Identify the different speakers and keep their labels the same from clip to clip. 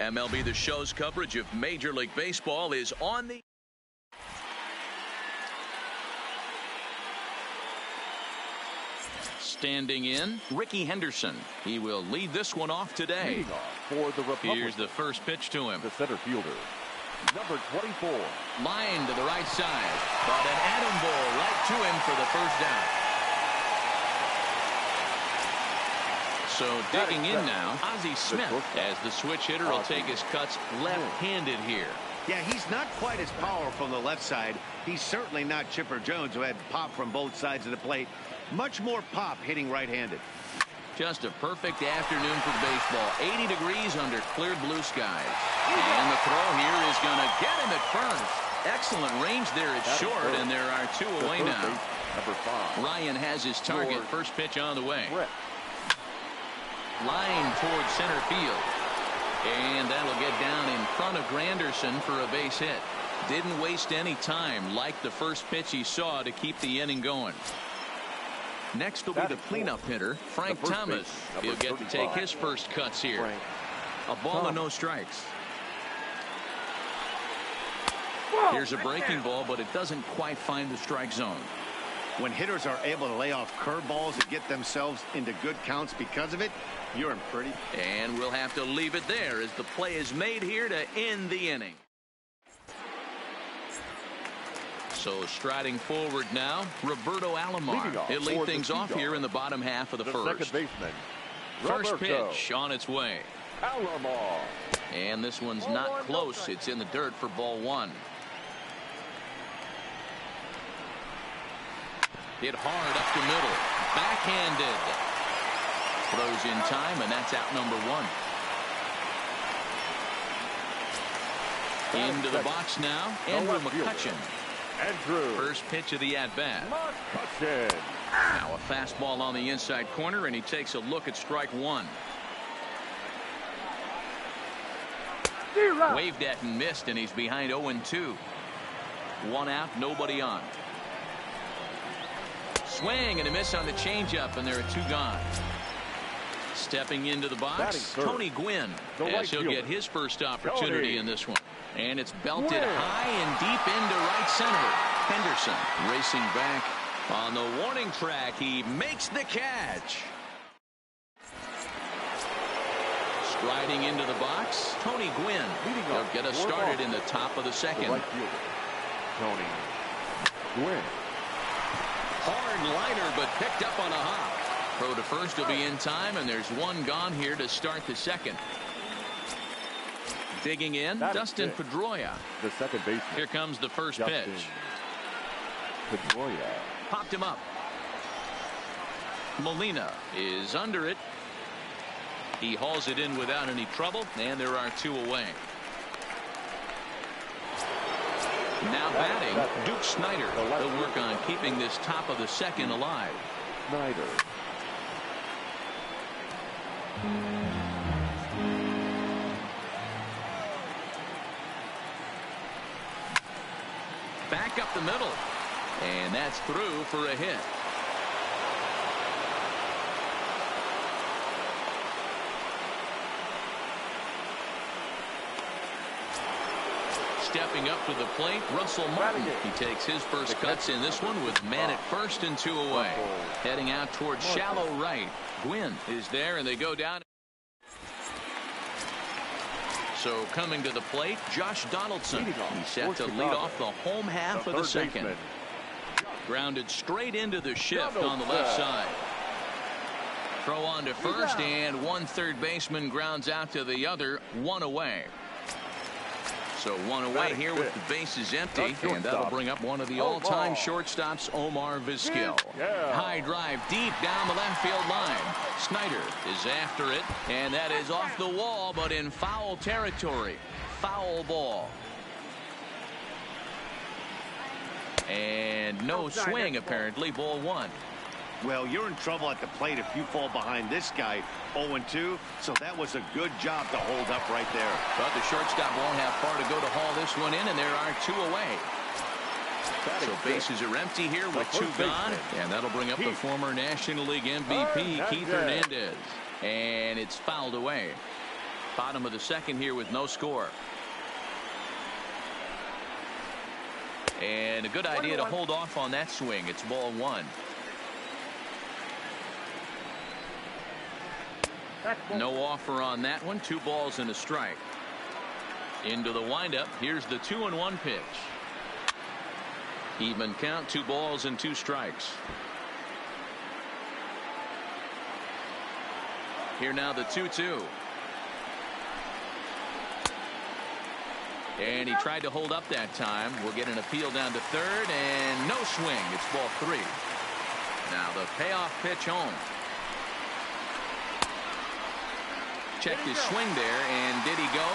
Speaker 1: MLB The Show's coverage of Major League Baseball is on the... Standing in, Ricky Henderson. He will lead this one off today.
Speaker 2: For the
Speaker 1: Here's the first pitch to him.
Speaker 2: The center fielder, number 24.
Speaker 1: Line to the right side, but an atom ball right to him for the first down. So digging in now, Ozzie Smith, as the switch hitter will take his cuts left-handed here.
Speaker 3: Yeah, he's not quite as powerful on the left side. He's certainly not Chipper Jones, who had pop from both sides of the plate. Much more pop hitting right-handed.
Speaker 1: Just a perfect afternoon for baseball. 80 degrees under clear blue skies. And the throw here is going to get him at first. Excellent range there. It's short, and there are two away now.
Speaker 2: Number 5.
Speaker 1: Ryan has his target. First pitch on the way. Line towards center field. And that'll get down in front of Granderson for a base hit. Didn't waste any time, like the first pitch he saw, to keep the inning going. Next will be the cleanup hitter, Frank Thomas. He'll get to take his first cuts here. A ball and no strikes. Here's a breaking ball, but it doesn't quite find the strike zone.
Speaker 3: When hitters are able to lay off curveballs and get themselves into good counts because of it, you're in pretty.
Speaker 1: And we'll have to leave it there as the play is made here to end the inning. So striding forward now, Roberto Alomar. He'll lead things off here in the bottom half of the first.
Speaker 2: Second baseman,
Speaker 1: First pitch on its way.
Speaker 2: Alomar.
Speaker 1: And this one's not close. It's in the dirt for ball one. Hit hard up the middle. Backhanded. Throws in time, and that's out number one. Into the box now, Andrew McCutchen. First pitch of the at-bat. Now a fastball on the inside corner, and he takes a look at strike one. Waved at and missed, and he's behind 0-2. One out, nobody on. Swing and a miss on the changeup, and there are two gone. Stepping into the box, Tony Gwynn, as he'll get his first opportunity in this one. And it's belted high and deep into right center. Henderson racing back on the warning track. He makes the catch. Striding into the box, Tony Gwynn. He'll get us started in the top of the second.
Speaker 2: Tony Gwynn.
Speaker 1: Hard liner, but picked up on a hop. Throw to first will be in time, and there's one gone here to start the second. Digging in, Dustin Pedroia.
Speaker 2: The second baseman.
Speaker 1: Here comes the first pitch.
Speaker 2: Pedroia.
Speaker 1: Popped him up. Molina is under it. He hauls it in without any trouble, and there are two away. Now batting, Duke Snider. He'll work on keeping this top of the second alive.
Speaker 2: Snider.
Speaker 1: Back up the middle, and that's through for a hit. Stepping up to the plate, Russell Martin. He takes his first cuts in this one with man at first and two away. Heading out towards shallow right. Gwynn is there, and they go down. So coming to the plate, Josh Donaldson. He's set to lead off the home half of the second. Grounded straight into the shift on the left side. Throw on to first, and one third baseman grounds out to the other, one away. So one away here with the bases empty, and that'll bring up one of the all-time shortstops, Omar Vizquel. High drive deep down the left field line. Snider is after it, and that is off the wall, but in foul territory. Foul ball. And no swing, apparently. Ball one.
Speaker 3: Well, you're in trouble at the plate if you fall behind this guy 0-2, so that was a good job to hold up right there.
Speaker 1: But the shortstop won't have far to go to haul this one in, and there are two away. So bases are empty here with two gone, and that'll bring up the former National League MVP, Keith Hernandez. And it's fouled away. Bottom of the second here with no score. And a good idea to hold off on that swing. It's ball one. No offer on that one. 2 balls and a strike. Into the windup. Here's the 2-1 pitch. Even count. 2 balls and 2 strikes. Here now the 2-2. And he tried to hold up that time. We'll get an appeal down to third, and no swing. It's ball 3. Now the payoff pitch home. Checked his swing there, and did he go?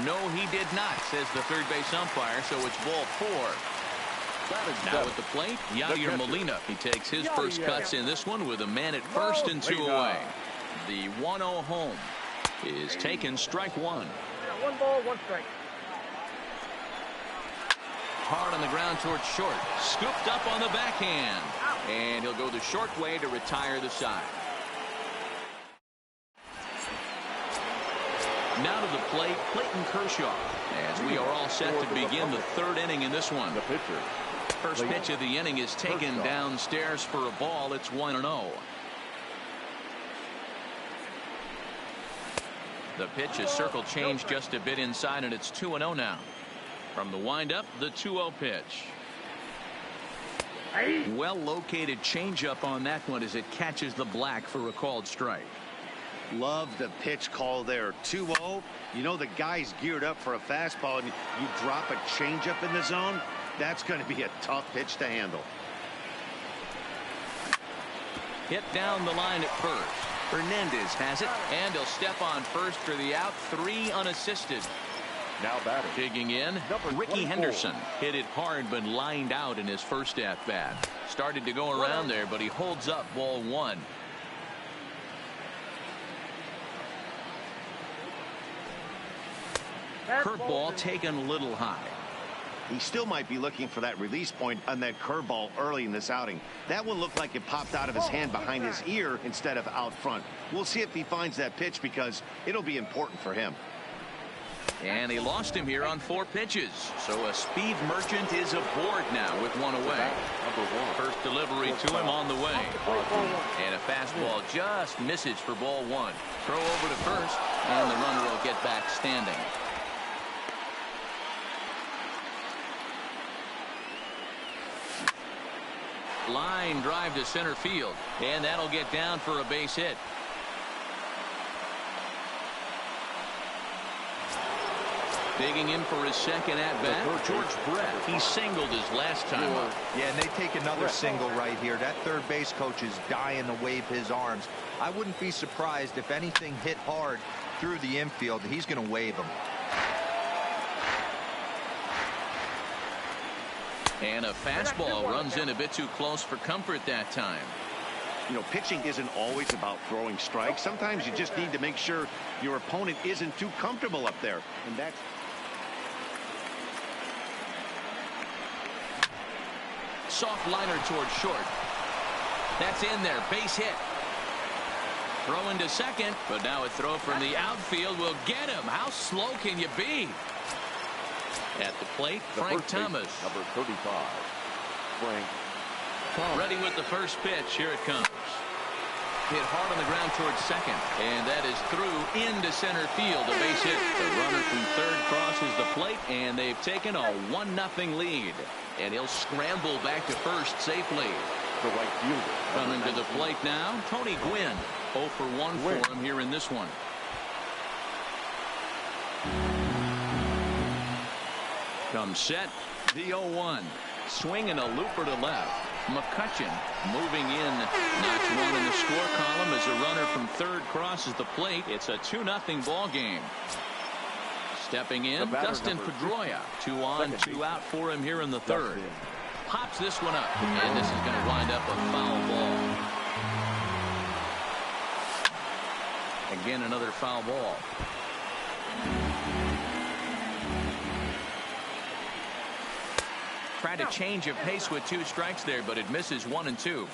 Speaker 1: No, he did not, says the third base umpire, so it's ball 4. Now at the plate, Yadier Molina. He takes his first cuts in this one with a man at first and 2 away. The 1-0 home is taken, strike 1.
Speaker 4: 1 ball, 1 strike.
Speaker 1: Hard on the ground towards short. Scooped up on the backhand. And he'll go the short way to retire the side. Now to the plate, Clayton Kershaw. As we are all set to begin the 3rd inning in this one.
Speaker 2: The pitcher.
Speaker 1: First pitch of the inning is taken downstairs for a ball. It's 1-0. The pitch is circle changed just a bit inside, and it's 2-0 now. From the windup, the 2-0 pitch. Well located changeup on that one as it catches the black for a called strike.
Speaker 3: Love the pitch call there. 2-0. You know the guy's geared up for a fastball, and you drop a changeup in the zone. That's going to be a tough pitch to handle.
Speaker 1: Hit down the line at first. Hernandez has it, and he'll step on first for the out. 3 unassisted.
Speaker 2: Now batting.
Speaker 1: Digging in, Ricky Henderson. Hit it hard but lined out in his first at-bat. Started to go around there, but he holds up ball 1. Curveball taken a little high.
Speaker 3: He still might be looking for that release point on that curveball early in this outing. That one looked like it popped out of his hand behind his ear instead of out front. We'll see if he finds that pitch because it'll be important for him.
Speaker 1: And he lost him here on 4 pitches. So a speed merchant is aboard now with 1 away. First delivery to him on the way. And a fastball just misses for ball 1. Throw over to first, and the runner will get back standing. Line drive to center field, and that'll get down for a base hit. Digging in for his second at-bat, George Brett. He singled his last time up.
Speaker 5: Yeah, and they take another single right here. That third base coach is dying to wave his arms. I wouldn't be surprised if anything hit hard through the infield. He's going to wave them.
Speaker 1: And a fastball runs in a bit too close for comfort that time.
Speaker 3: You know, pitching isn't always about throwing strikes. Sometimes you just need to make sure your opponent isn't too comfortable up there. And that's...
Speaker 1: Soft liner towards short. That's in there. Base hit. Throw into second, but now a throw from the outfield will get him. How slow can you be? At the plate, Frank Thomas.
Speaker 2: Number 35, Frank Thomas.
Speaker 1: Ready with the first pitch. Here it comes. Hit hard on the ground towards second, and that is through into center field. A base hit. The runner from third crosses the plate, and they've taken a 1-0 lead. And he'll scramble back to first safely.
Speaker 2: The right fielder.
Speaker 1: Coming to the plate now, Tony Gwynn. 0 for 1 for him here in this one. Comes set, the 0-1. Swinging a looper to left. McCutcheon moving in. Knocks one in the score column as a runner from third crosses the plate. It's a 2-0 ball game. Stepping in, Dustin Pedroia. 2 on, 2 out for him here in the third. Pops this one up, and this is going to wind up a foul ball. Again, another foul ball. Tried to change of pace with 2 strikes there, but it misses 1 and 2.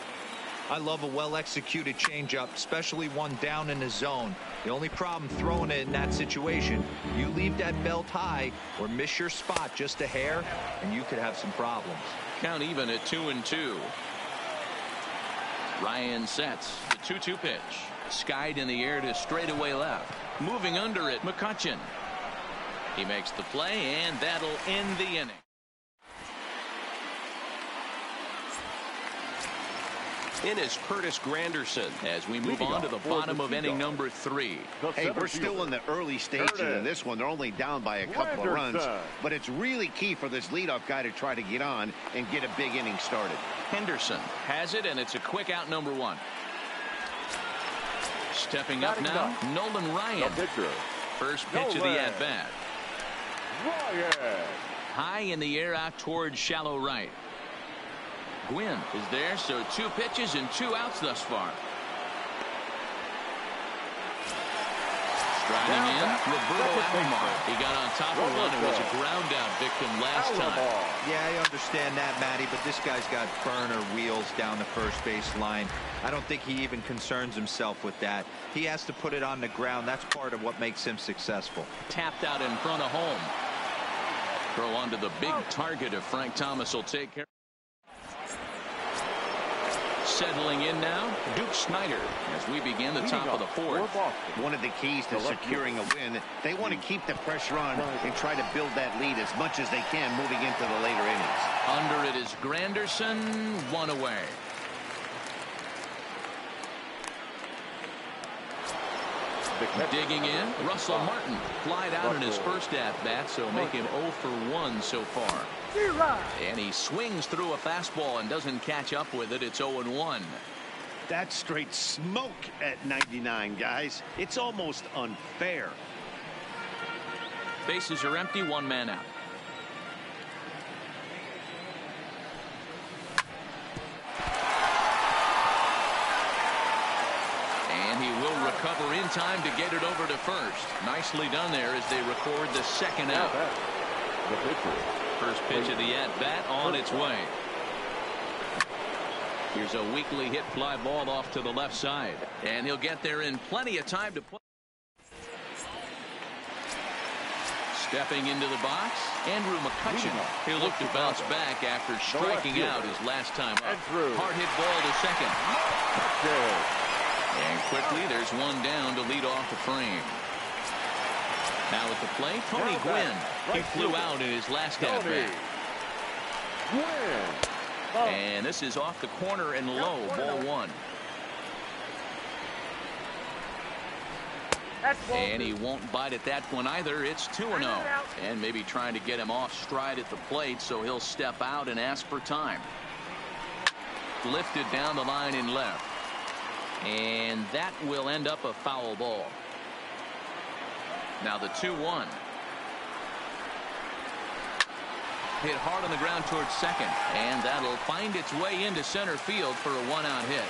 Speaker 5: I love a well-executed changeup, especially one down in the zone. The only problem throwing it in that situation, you leave that belt high or miss your spot just a hair, and you could have some problems.
Speaker 1: Count even at 2-2. Ryan sets the 2-2 pitch. Skied in the air to straightaway left. Moving under it, McCutchen. He makes the play, and that'll end the inning. In is Curtis Granderson as we move on to the bottom of inning number 3.
Speaker 3: Hey, we're still in the early stages of this one. They're only down by a couple of runs, but it's really key for this leadoff guy to try to get on and get a big inning started.
Speaker 1: Henderson has it, and it's a quick out, number 1. Stepping up now, Nolan Ryan. First pitch of the at-bat. High in the air out towards shallow right. Gwynn is there, so 2 pitches and 2 outs thus far. Striding in, Roberto Alomar. He got on top of one and was a ground out victim last time.
Speaker 5: Yeah, I understand that, Matty, but this guy's got burner wheels down the first base line. I don't think he even concerns himself with that. He has to put it on the ground. That's part of what makes him successful.
Speaker 1: Tapped out in front of home. Throw onto the big target if Frank Thomas will take care. Settling in now, Duke Snyder, as we begin the top of the 4th.
Speaker 3: One of the keys to securing a win, they want to keep the pressure on and try to build that lead as much as they can moving into the later innings.
Speaker 1: Under it is Granderson, 1 away. Digging in, Russell Martin. Flied out in his first at-bat, so make him 0 for 1 so far. And he swings through a fastball and doesn't catch up with it. It's 0-1.
Speaker 3: That's straight smoke at 99, guys. It's almost unfair.
Speaker 1: Bases are empty, 1 man out. And he will recover in time to get it over to first. Nicely done there as they record the 2nd out.
Speaker 2: The pitcher.
Speaker 1: First pitch of the at-bat on its way. Here's a weakly hit fly ball off to the left side. And he'll get there in plenty of time to play. Stepping into the box, Andrew McCutchen. He'll look to bounce back after striking out his last time up. Hard hit ball to second. And quickly there's 1 down to lead off the frame. Now at the plate, Tony Gwynn. He flew out in his last at-bat. And this is off the corner and low, ball 1. And he won't bite at that one either. It's 2-0. And maybe trying to get him off stride at the plate, so he'll step out and ask for time. Lifted down the line in left. And that will end up a foul ball. Now the 2-1. Hit hard on the ground towards second, and that'll find its way into center field for a 1-out hit.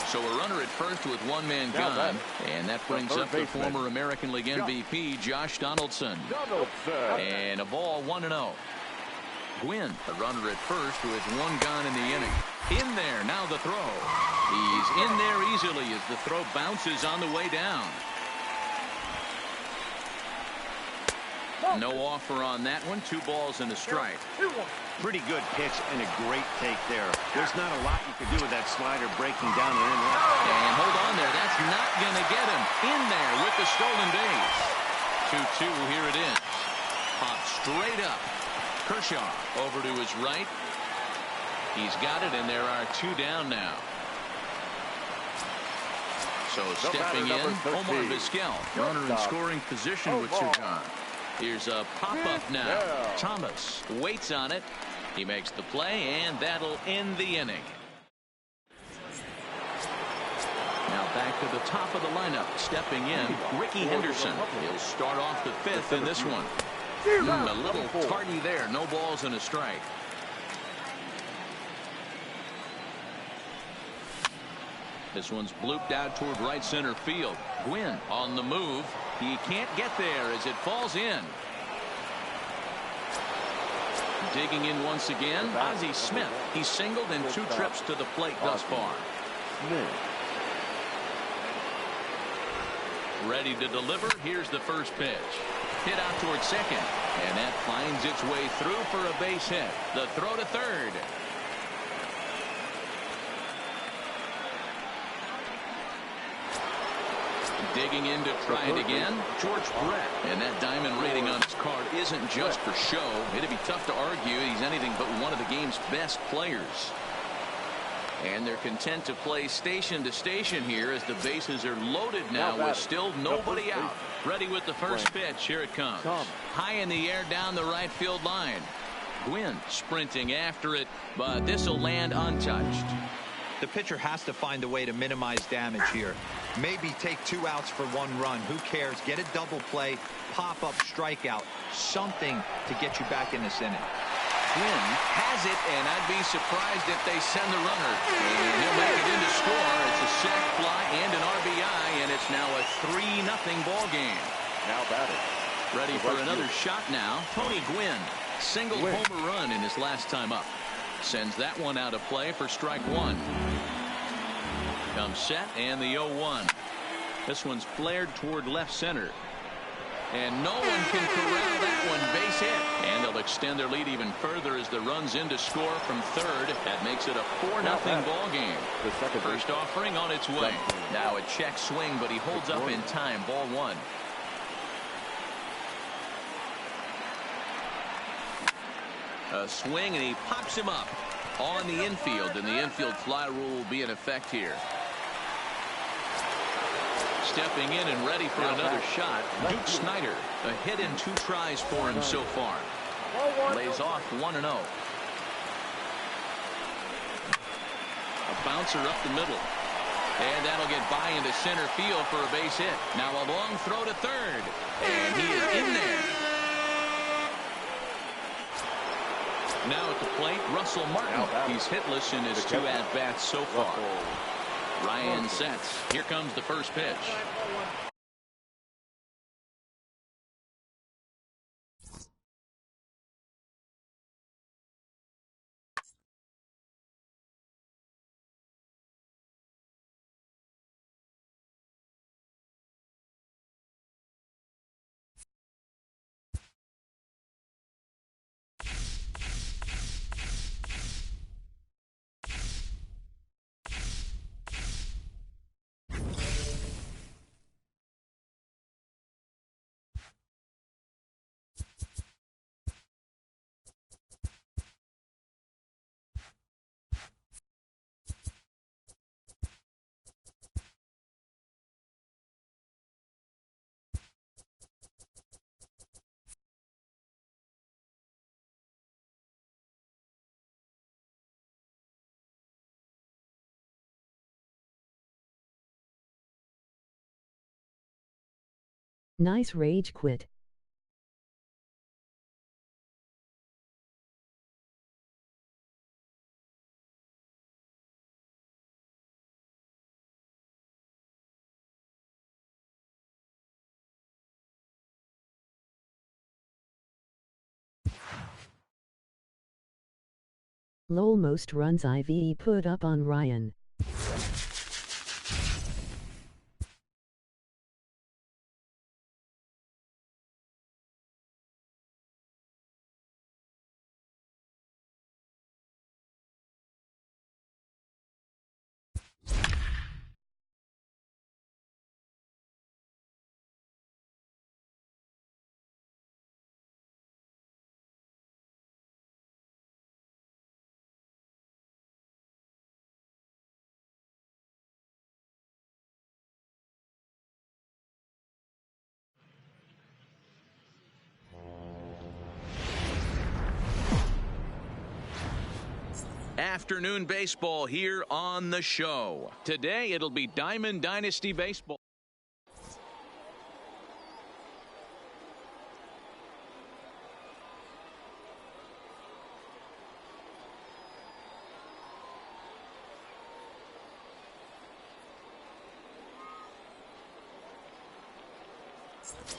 Speaker 1: So a runner at first with 1 man gone, and that brings up the former American League MVP Josh Donaldson. And a ball 1-0. Gwynn, a runner at first with 1 gone in the inning. In there, now the throw. He's in there easily as the throw bounces on the way down. No offer on that one. 2 balls and a strike.
Speaker 3: Pretty good pitch and a great take there. There's not a lot you could do with that slider breaking down and in left.
Speaker 1: And hold on there. That's not going to get him. In there with the stolen base. 2-2, here it is. Pop straight up. Kershaw over to his right. He's got it, and there are 2 down now. So stepping in, Omar Vizquel, runner in scoring position with 2 gone. Here's a pop-up now. Thomas waits on it. He makes the play, and that'll end the inning. Now back to the top of the lineup. Stepping in, Ricky Henderson. He'll start off the 5th in this one. A little tardy there. No balls and a strike. This one's blooped out toward right center field. Gwynn on the move. He can't get there as it falls in. Digging in once again, Ozzie Smith. He's singled in 2 trips to the plate thus far. Ready to deliver. Here's the first pitch. Hit out towards second. And that finds its way through for a base hit. The throw to third. Digging in to try it again, George Brett. And that diamond rating on his card isn't just for show. It'd be tough to argue he's anything but one of the game's best players. And they're content to play station to station here as the bases are loaded now with still nobody out. Ready with the first pitch. Here it comes. High in the air down the right field line. Gwynn sprinting after it, but this will land untouched.
Speaker 5: The pitcher has to find a way to minimize damage here. Maybe take 2 outs for 1 run. Who cares? Get a double play, pop up, strikeout. Something to get you back in this inning.
Speaker 1: Gwynn has it, and I'd be surprised if they send the runner. And he'll make it in to score. It's a sac fly and an RBI, and it's now a 3-0 ball game.
Speaker 2: Now batting.
Speaker 1: Ready for another shot now. Tony Gwynn single homer run in his last time up. Sends that one out of play for strike 1. Comes set and the 0-1. This one's flared toward left center. And no one can corral that one. Base hit. And they'll extend their lead even further as the runs in to score from third. That makes it a 4-0 ball game. First offering on its way. Now a check swing, but he holds up in time. Ball 1. A swing, and he pops him up on the infield, and the infield fly rule will be in effect here. Stepping in and ready for another shot, Duke Snider. A hit in 2 tries for him so far. Lays off 1-0. A bouncer up the middle. And that'll get by into center field for a base hit. Now a long throw to third. And he is in there. Now at the plate, Russell Martin. He's hitless in his 2 at-bats so far. Ryan sets. Here comes the first pitch.
Speaker 6: Nice rage quit. Lol, most runs IVE put up on Ryan.
Speaker 1: Afternoon baseball here on the show. Today it'll be Diamond Dynasty Baseball.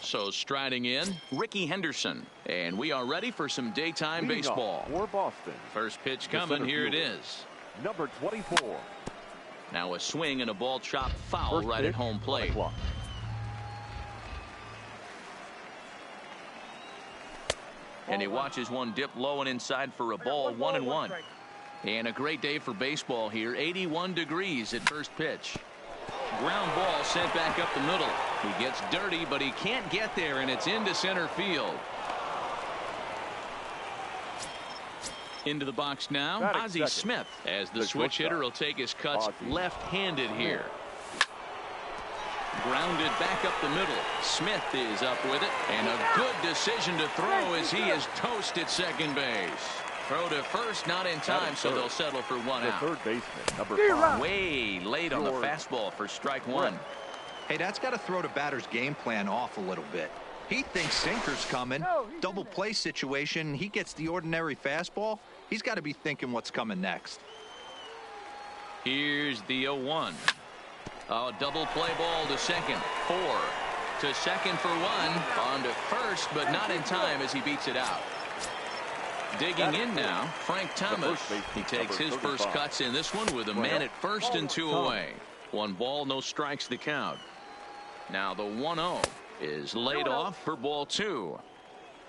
Speaker 1: So striding in, Ricky Henderson. And we are ready for some daytime baseball.
Speaker 2: For Boston.
Speaker 1: First pitch coming. Here it is.
Speaker 2: Number 24.
Speaker 1: Now a swing and a ball chopped foul right at home plate. And he watches one dip low and inside for a ball. 1-1. And a great day for baseball here. 81 degrees at first pitch. Ground ball sent back up the middle. He gets dirty, but he can't get there, and it's into center field. Into the box now, Ozzie Smith, as the switch hitter will take his cuts left-handed here. Grounded back up the middle. Smith is up with it, and a good decision to throw as he is toast at second base. Throw to first, not in time, so they'll settle for one out.
Speaker 2: Third baseman, number 5.
Speaker 1: Way late on the fastball for strike one.
Speaker 5: Hey, that's got to throw the batter's game plan off a little bit. He thinks sinker's coming. Double play situation. He gets the ordinary fastball. He's got to be thinking what's coming next.
Speaker 1: Here's the 0-1. A double play ball to second. 4 to second for 1. On to first, but not in time as he beats it out. Digging in now, Frank Thomas. He takes his first cuts in this one with a man at first and 2 away. 1 ball, no strikes the count. Now the 1-0 is laid off for ball 2.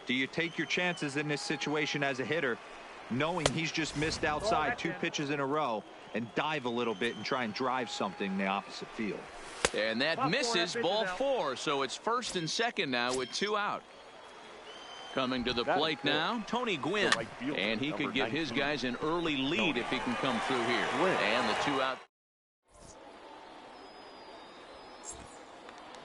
Speaker 5: Do you take your chances in this situation as a hitter, knowing he's just missed outside 2 pitches in a row, and dive a little bit and try and drive something in the opposite field?
Speaker 1: And that misses ball 4, so it's first and second now with 2 out. Coming to the plate now, Tony Gwynn. And he could give his guys an early lead if he can come through here. And the 2 out.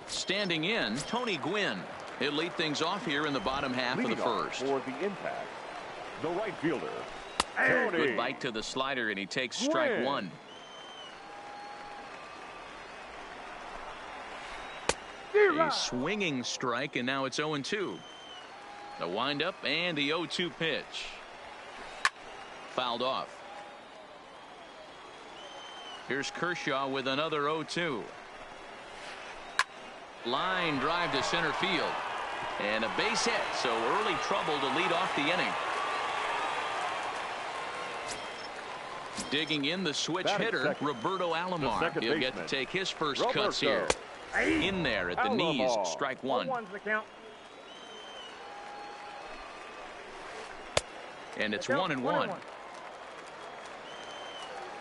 Speaker 1: Standing in, Tony Gwynn. He'll lead things off here in the bottom half of the first.
Speaker 2: For the impact, the right fielder.
Speaker 1: Good bite to the slider, and he takes strike 1. A swinging strike, and now it's 0-2. The windup and the 0-2 pitch. Fouled off. Here's Kershaw with another 0-2. Line drive to center field. And a base hit, so early trouble to lead off the inning. Digging in the switch hitter, Roberto Alomar. He'll get to take his first cuts here. In there at the knees, strike 1. And it's 1-1.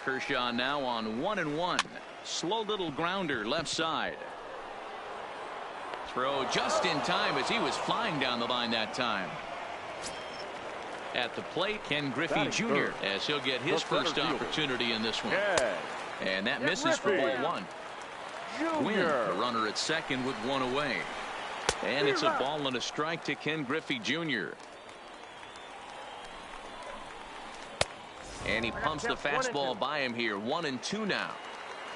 Speaker 1: Kershaw now on 1-1. Slow little grounder left side. Throw just in time as he was flying down the line that time. At the plate, Ken Griffey Jr. as he'll get his first opportunity in this one. And that misses for ball 1. Gwynn, a runner at second with 1 away. And it's a ball and a strike to Ken Griffey Jr. And he pumps the fastball by him here. 1-2 now.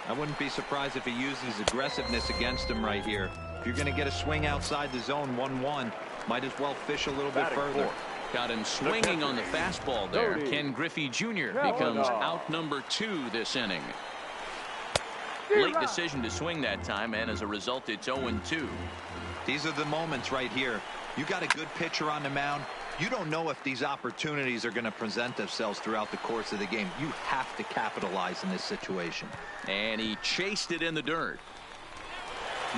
Speaker 5: I wouldn't be surprised if he uses aggressiveness against him right here. If you're going to get a swing outside the zone 1-1, might as well fish a little bit further.
Speaker 1: Got him swinging on the fastball there. Ken Griffey Jr. becomes out number 2 this inning. Late decision to swing that time, and as a result, it's 0-2.
Speaker 5: These are the moments right here. You got a good pitcher on the mound. You don't know if these opportunities are going to present themselves throughout the course of the game. You have to capitalize in this situation.
Speaker 1: And he chased it in the dirt.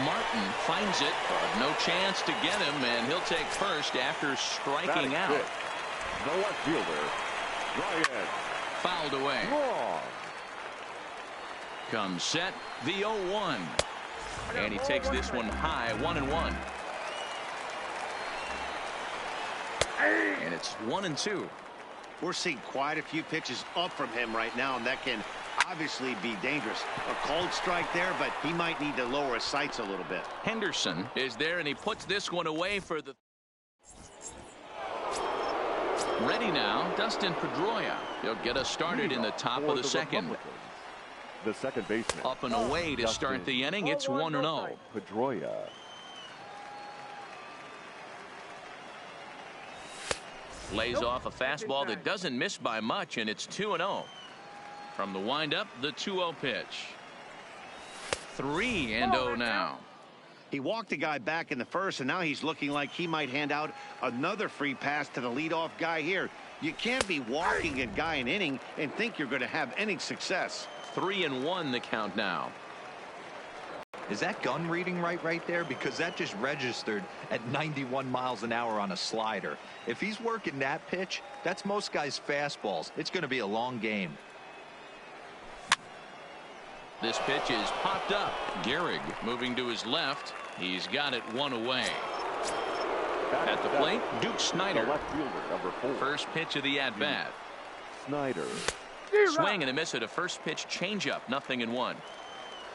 Speaker 1: Martin finds it. No chance to get him, and he'll take first after striking out.
Speaker 2: The left fielder, Ryan.
Speaker 1: Fouled away.
Speaker 2: Wrong.
Speaker 1: Comes set, the 0-1. And he takes this one high, 1-1. And it's 1-2.
Speaker 3: We're seeing quite a few pitches up from him right now, and that can obviously be dangerous. A cold strike there, but he might need to lower his sights a little bit.
Speaker 1: Henderson is there, and he puts this one away for the... Ready now, Dustin Pedroia. He'll get us started in the top of the second.
Speaker 2: The second baseman.
Speaker 1: Up and away to start the inning. It's 1-0.
Speaker 2: Pedroia.
Speaker 1: Lays off a fastball that doesn't miss by much, and it's 2-0. From the windup, the 2-0 pitch. 3-0 now.
Speaker 3: He walked a guy back in the first, and now he's looking like he might hand out another free pass to the leadoff guy here. You can't be walking a guy an inning and think you're going to have any success.
Speaker 1: 3-1 the count now.
Speaker 5: Is that gun reading right there? Because that just registered at 91 miles an hour on a slider. If he's working that pitch, that's most guys' fastballs. It's going to be a long game.
Speaker 1: This pitch is popped up. Gehrig moving to his left. He's got it one away. At the plate, Duke Snider.
Speaker 2: The left fielder, number 4.
Speaker 1: First pitch of the at-bat.
Speaker 2: Snider.
Speaker 1: Swing and a miss at a first pitch changeup. 0-1.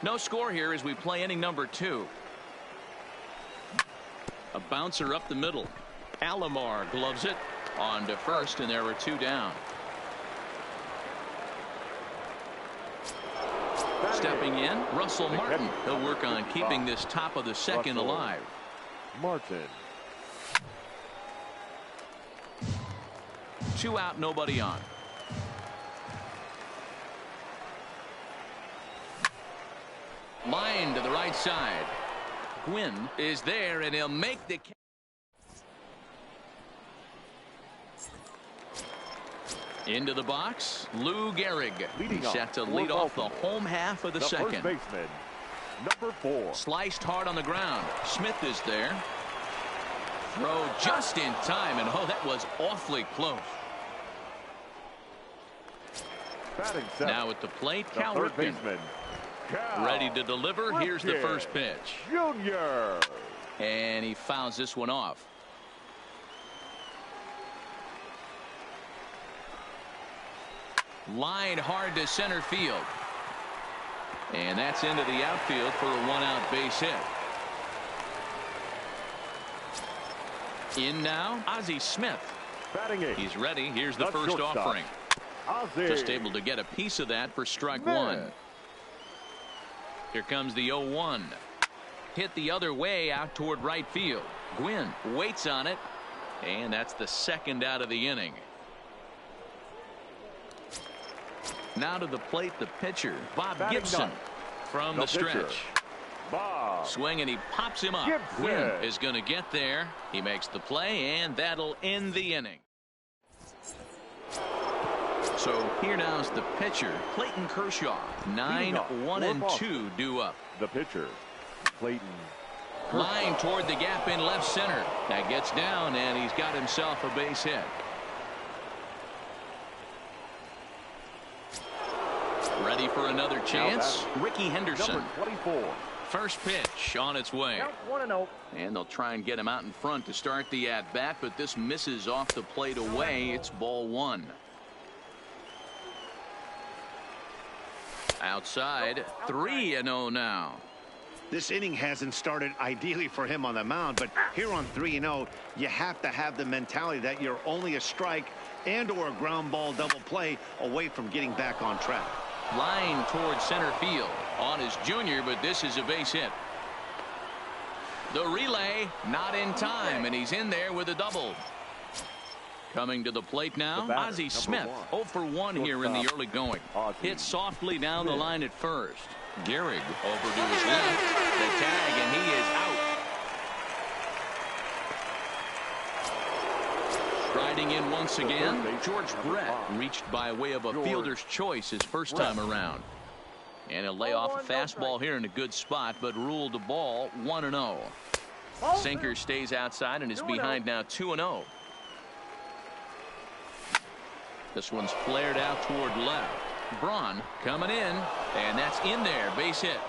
Speaker 1: No score here as we play inning number 2. A bouncer up the middle. Alomar gloves it on to first, and there are 2 down. Stepping in, Russell Martin. He'll work on keeping this top of the second alive.
Speaker 2: Martin.
Speaker 1: 2 out, nobody on. Line to the right side. Gwynn is there, and he'll make the. Into the box, Lou Gehrig. He's set to lead off the home half of the second.
Speaker 2: First baseman, number 4.
Speaker 1: Sliced hard on the ground. Smith is there. Throw just in time, and oh, that was awfully close.
Speaker 2: Batting 7.
Speaker 1: Now at the plate,
Speaker 2: The
Speaker 1: Cal
Speaker 2: third
Speaker 1: Ripken.
Speaker 2: baseman, Cal
Speaker 1: Ready to deliver. Here's the
Speaker 2: Ripken
Speaker 1: first pitch.
Speaker 2: Jr.
Speaker 1: And he fouls this one off. Line hard to center field. And that's into the outfield for a 1-out base hit. In now, Ozzie Smith.
Speaker 2: Batting 8.
Speaker 1: He's ready. Here's the
Speaker 2: The
Speaker 1: first
Speaker 2: shortstop,
Speaker 1: offering.
Speaker 2: Ozzie
Speaker 1: Just able to get a piece of that for strike
Speaker 2: Smith.
Speaker 1: 1. Here comes the 0-1. Hit the other way out toward right field. Gwynn waits on it. And that's the second out of the inning. Now to the plate, the pitcher, Bob
Speaker 2: Batting
Speaker 1: Gibson,
Speaker 2: 9.
Speaker 1: from
Speaker 2: The
Speaker 1: the
Speaker 2: pitcher,
Speaker 1: stretch.
Speaker 2: Bob.
Speaker 1: Swing, and he pops him up.
Speaker 2: Gibson.
Speaker 1: Gwynn is going to get there. He makes the play, and that'll end the inning. So here now is the pitcher, Clayton Kershaw. 9-1-2 due up.
Speaker 2: The pitcher, Clayton Kershaw.
Speaker 1: Line toward the gap in left center. That gets down, and he's got himself a base hit. Ready for another chance. Ricky Henderson.
Speaker 2: Number 24.
Speaker 1: First pitch on its way.
Speaker 4: Count 1-0.
Speaker 1: And they'll try and get him out in front to start the at-bat, but this misses off the plate away. It's ball 1. Outside, 3-0 now.
Speaker 3: This inning hasn't started ideally for him on the mound, but here on 3-0, you have to have the mentality that you're only a strike and or a ground ball double play away from getting back on track.
Speaker 1: Line towards center field. On his junior, but this is a base hit. The relay not in time, and he's in there with a double. Coming to the plate now, Ozzie Smith. 0 for 1 here in the early going. Hit softly down the line at first. Gehrig over to his left. The tag, and he is out. Striding in once again, George Brett reached by way of a fielder's choice his first time around. And he'll lay off a fastball here in a good spot, but ruled the ball 1-0. Sinker stays outside and is behind now 2-0. This one's flared out toward left. Braun coming in, and that's in there. Base hit.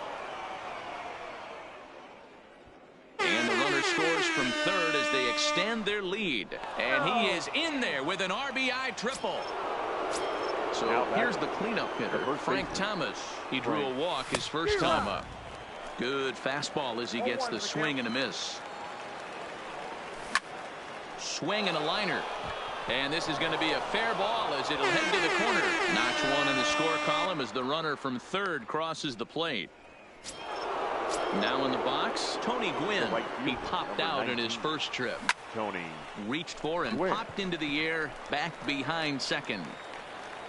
Speaker 1: And the runner scores from third as they extend their lead. And he is in there with an RBI triple. So here's the cleanup hitter, Frank Thomas. He drew a walk his first time up. Good fastball as he gets the swing and a miss. Swing and a liner. And this is going to be a fair ball as it'll head to the corner. Notch 1 in the score column as the runner from third crosses the plate. Now in the box, Tony Gwynn. He popped out in his first trip.
Speaker 2: Tony
Speaker 1: reached for and popped into the air back behind second.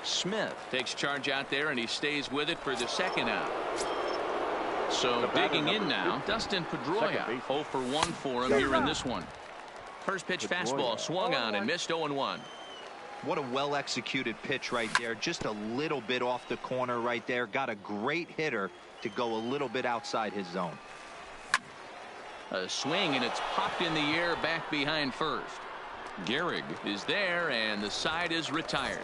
Speaker 1: Smith takes charge out there, and he stays with it for the second out. So digging in now, Dustin Pedroia. 0 for 1 for him here in this one. First pitch fastball swung on and missed 0-1.
Speaker 5: What a well-executed pitch right there. Just a little bit off the corner right there. Got a great hitter to go a little bit outside his zone.
Speaker 1: A swing, and it's popped in the air back behind first. Gehrig is there, and the side is retired.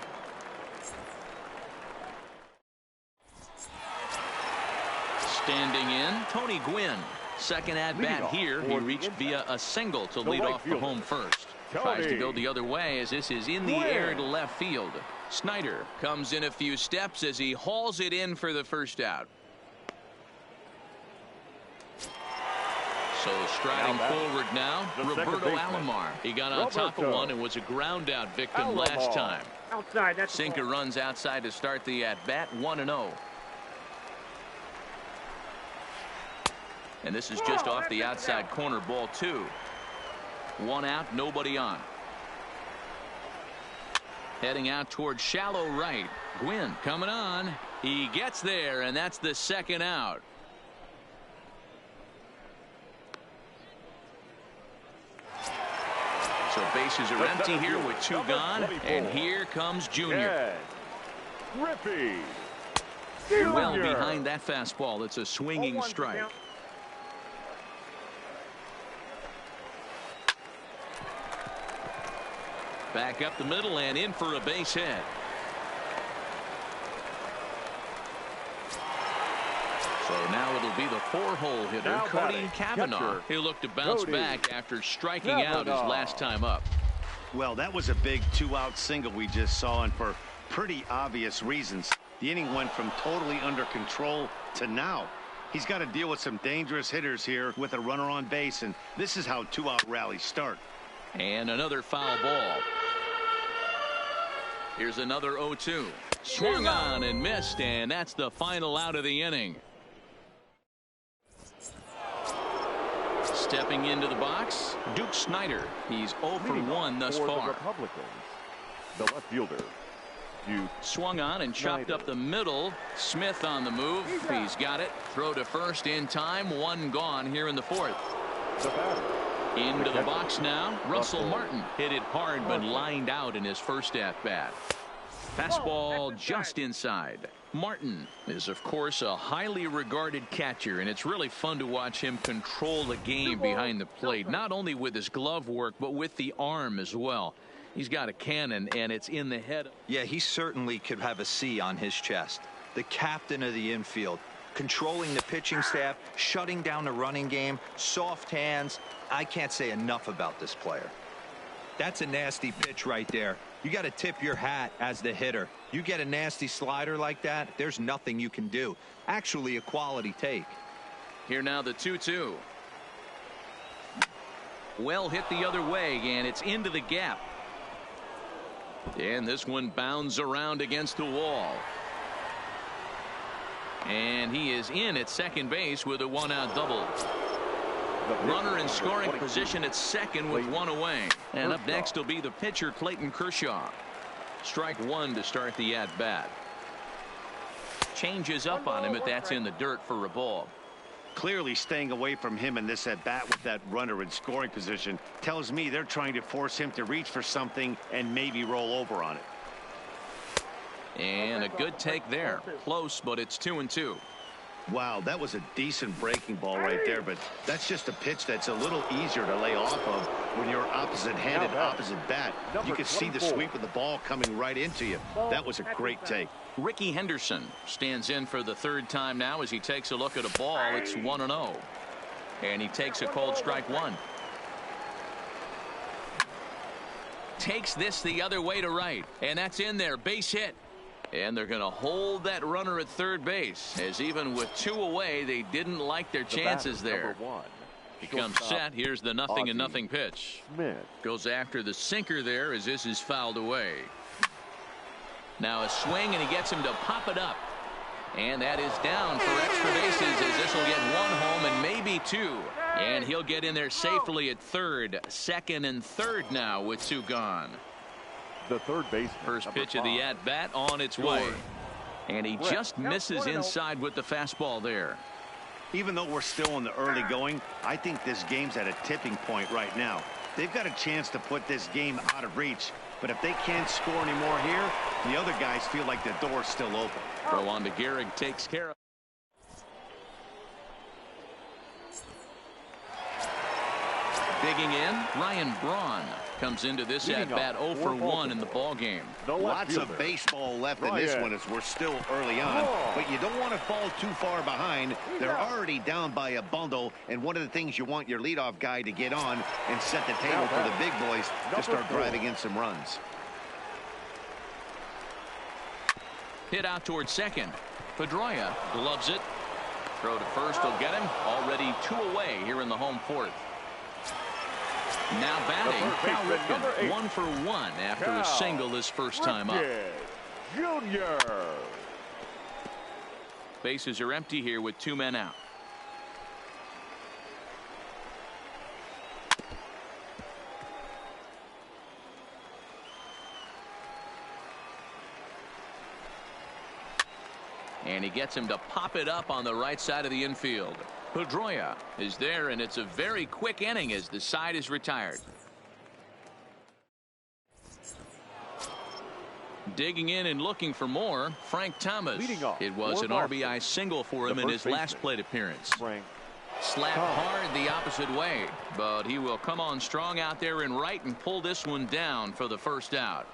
Speaker 1: Standing in, Tony Gwynn. Second at-bat here. He reached via a single to lead off the home first. Tries to go the other way as this is in the air to left field. Snyder comes in a few steps as he hauls it in for the first out. So striding forward now, Roberto Alomar. He got on top of one and was a ground out victim last time.
Speaker 4: Outside, that's
Speaker 1: Sinker runs outside to start the at-bat, 1-0. And this is just off the outside corner, ball 2. 1 out, nobody on. Heading out towards shallow right. Gwynn coming on. He gets there, and that's the second out. So bases are empty here with 2 gone, and here comes Junior.
Speaker 2: Griffey.
Speaker 1: Well behind that fastball. It's a swinging strike. Back up the middle and in for a base hit. So now it'll be the 4-hole hitter, Cody Cavanaugh. He'll look to bounce back after striking out his last time up.
Speaker 3: Well, that was a big 2-out single we just saw, and for pretty obvious reasons. The inning went from totally under control to now. He's got to deal with some dangerous hitters here with a runner on base, and this is how 2-out rallies start.
Speaker 1: And another foul ball. Here's another 0-2. Swung on and missed, and that's the final out of the inning. Stepping into the box, Duke Snyder. He's 0 for 1 thus far.
Speaker 2: The Republicans, the left fielder, Duke.
Speaker 1: Swung on and chopped up the middle. Smith on the move. He's got it. Throw to first in time. 1 gone here in the 4th.
Speaker 2: The batter.
Speaker 1: Into the box now, Russell Martin. Hit it hard but lined out in his first at-bat. Fastball just inside. Martin is, of course, a highly regarded catcher, and it's really fun to watch him control the game behind the plate, not only with his glove work, but with the arm as well. He's got a cannon, and it's in the head.
Speaker 5: Yeah, he certainly could have a C on his chest. The captain of the infield. Controlling the pitching staff, shutting down the running game, soft hands. I can't say enough about this player. That's a nasty pitch right there. You got to tip your hat as the hitter. You get a nasty slider like that, there's nothing you can do. Actually, a quality take.
Speaker 1: Here now the 2-2. Well hit the other way, and it's into the gap. And this one bounds around against the wall. And he is in at second base with a 1-out double. Runner in scoring position at second with 1 away. And up next will be the pitcher, Clayton Kershaw. Strike 1 to start the at-bat. Changes up on him if that's in the dirt for a ball.
Speaker 3: Clearly staying away from him in this at-bat with that runner in scoring position tells me they're trying to force him to reach for something and maybe roll over on it.
Speaker 1: And a good take there. Close, but it's 2-2.
Speaker 3: Wow, that was a decent breaking ball right there, but that's just a pitch that's a little easier to lay off of when you're opposite-handed, opposite bat. You can see the sweep of the ball coming right into you. That was a great take.
Speaker 1: Ricky Henderson stands in for the 3rd time now as he takes a look at a ball. It's 1-0. And he takes a called strike 1. Takes this the other way to right. And that's in there. Base hit. And they're going to hold that runner at third base, as even with 2 away, they didn't like their chances there. He comes set. Here's the 0-0 pitch. Goes after the sinker there as this is fouled away. Now a swing, and he gets him to pop it up. And that is down for extra bases, as this will get 1 home and maybe 2. And he'll get in there safely at third. Second and third now with 2 gone.
Speaker 2: The third baseman.
Speaker 1: First pitch of the at-bat on its way. And he just misses inside with the fastball there.
Speaker 3: Even though we're still in the early going, I think this game's at a tipping point right now. They've got a chance to put this game out of reach, but if they can't score anymore here, the other guys feel like the door's still open.
Speaker 1: Throw on to Gehrig, takes care of. Digging in, Ryan Braun comes into this at-bat 0 for 1 in the ball game.
Speaker 3: Lots of baseball left in this one as we're still early on, but you don't want to fall too far behind. They're already down by a bundle, and one of the things you want your leadoff guy to get on and set the table for the big boys to start driving in some runs.
Speaker 1: Hit out towards second. Pedroia gloves it. Throw to first will get him. Already 2 away here in the home fourth. Now batting, Cal Ripken, 1 for 1 after a single his first time up.
Speaker 2: Junior.
Speaker 1: Bases are empty here with 2 men out. And he gets him to pop it up on the right side of the infield. Pedroia is there, and it's a very quick inning as the side is retired. Digging in and looking for more, Frank Thomas. It was an RBI single for him in his last plate appearance. Slapped hard the opposite way, but he will come on strong out there in right and pull this one down for the first out.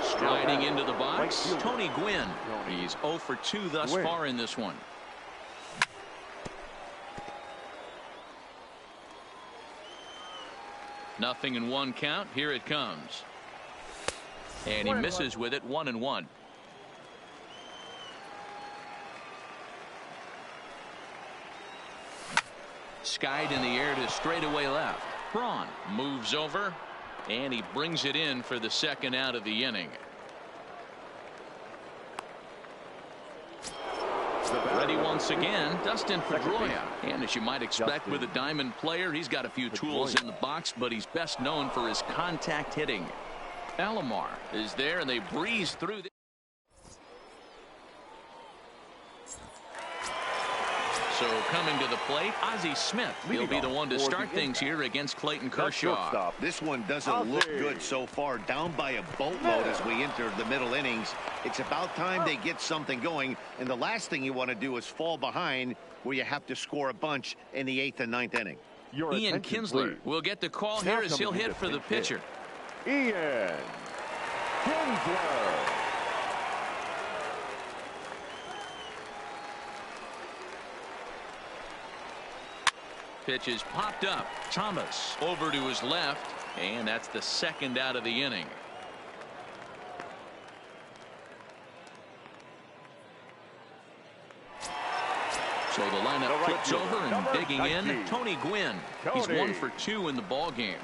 Speaker 1: Striding into the box, Tony Gwynn. He's 0 for 2 thus far in this one. Nothing in 1 count. Here it comes. And he misses with it, 1-1. Skied in the air to straightaway left. Braun moves over, and he brings it in for the second out of the inning. Ready once again, Dustin Pedroia. And as you might expect with a diamond player, he's got a few tools in the box, but he's best known for his contact hitting. Alomar is there, and they breeze through. So coming to the plate, Ozzie Smith. He'll be the one to start things here against Clayton Kershaw.
Speaker 3: This one doesn't look good so far. Down by a boatload as we enter the middle innings. It's about time they get something going, and the last thing you want to do is fall behind where you have to score a bunch in the 8th and 9th inning.
Speaker 1: Ian Kinsler will get the call here as he'll hit for the pitcher.
Speaker 2: Ian Kinsler.
Speaker 1: Pitch is popped up. Thomas over to his left, and that's the second out of the inning. So the lineup flips over, and digging in, Tony Gwynn. He's 1 for 2 in the ball game.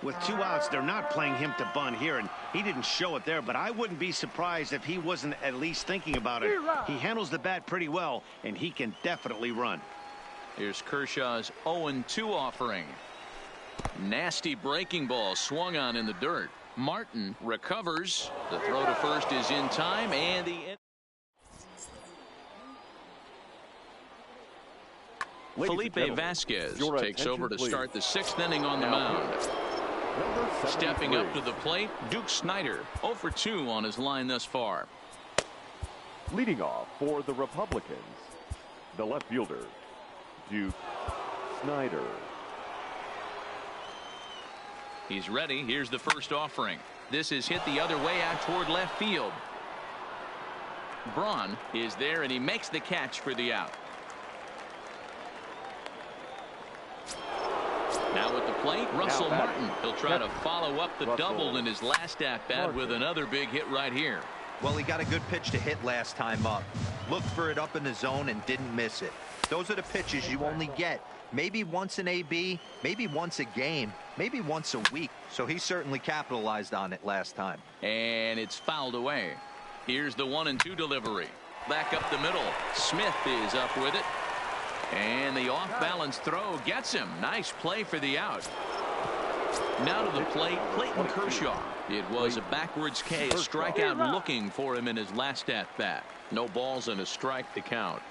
Speaker 3: With 2 outs, they're not playing him to bunt here, and he didn't show it there, but I wouldn't be surprised if he wasn't at least thinking about it. He handles the bat pretty well, and he can definitely run.
Speaker 1: Here's Kershaw's 0-2 offering. Nasty breaking ball swung on in the dirt. Martin recovers. The throw to first is in time, and the Felipe Vasquez takes over to start the 6th inning on the mound. Stepping up to the plate, Duke Snider, 0 for 2 on his line thus far.
Speaker 2: Leading off for the Republicans, the left fielder, Duke Snider.
Speaker 1: He's ready. Here's the first offering. This is hit the other way out toward left field. Braun is there, and he makes the catch for the out. Now at the plate, Russell Martin. He'll try to follow up the double in his last at-bat with another big hit right here.
Speaker 5: Well, he got a good pitch to hit last time up. Looked for it up in the zone and didn't miss it. Those are the pitches you only get maybe once in AB, maybe once a game, maybe once a week. So he certainly capitalized on it last time.
Speaker 1: And it's fouled away. Here's the 1-2 delivery. Back up the middle. Smith is up with it. And the off-balance throw gets him. Nice play for the out. Now to the plate, Clayton Kershaw. It was a backwards K, a strikeout looking for him in his last at-bat. No balls and a strike to count.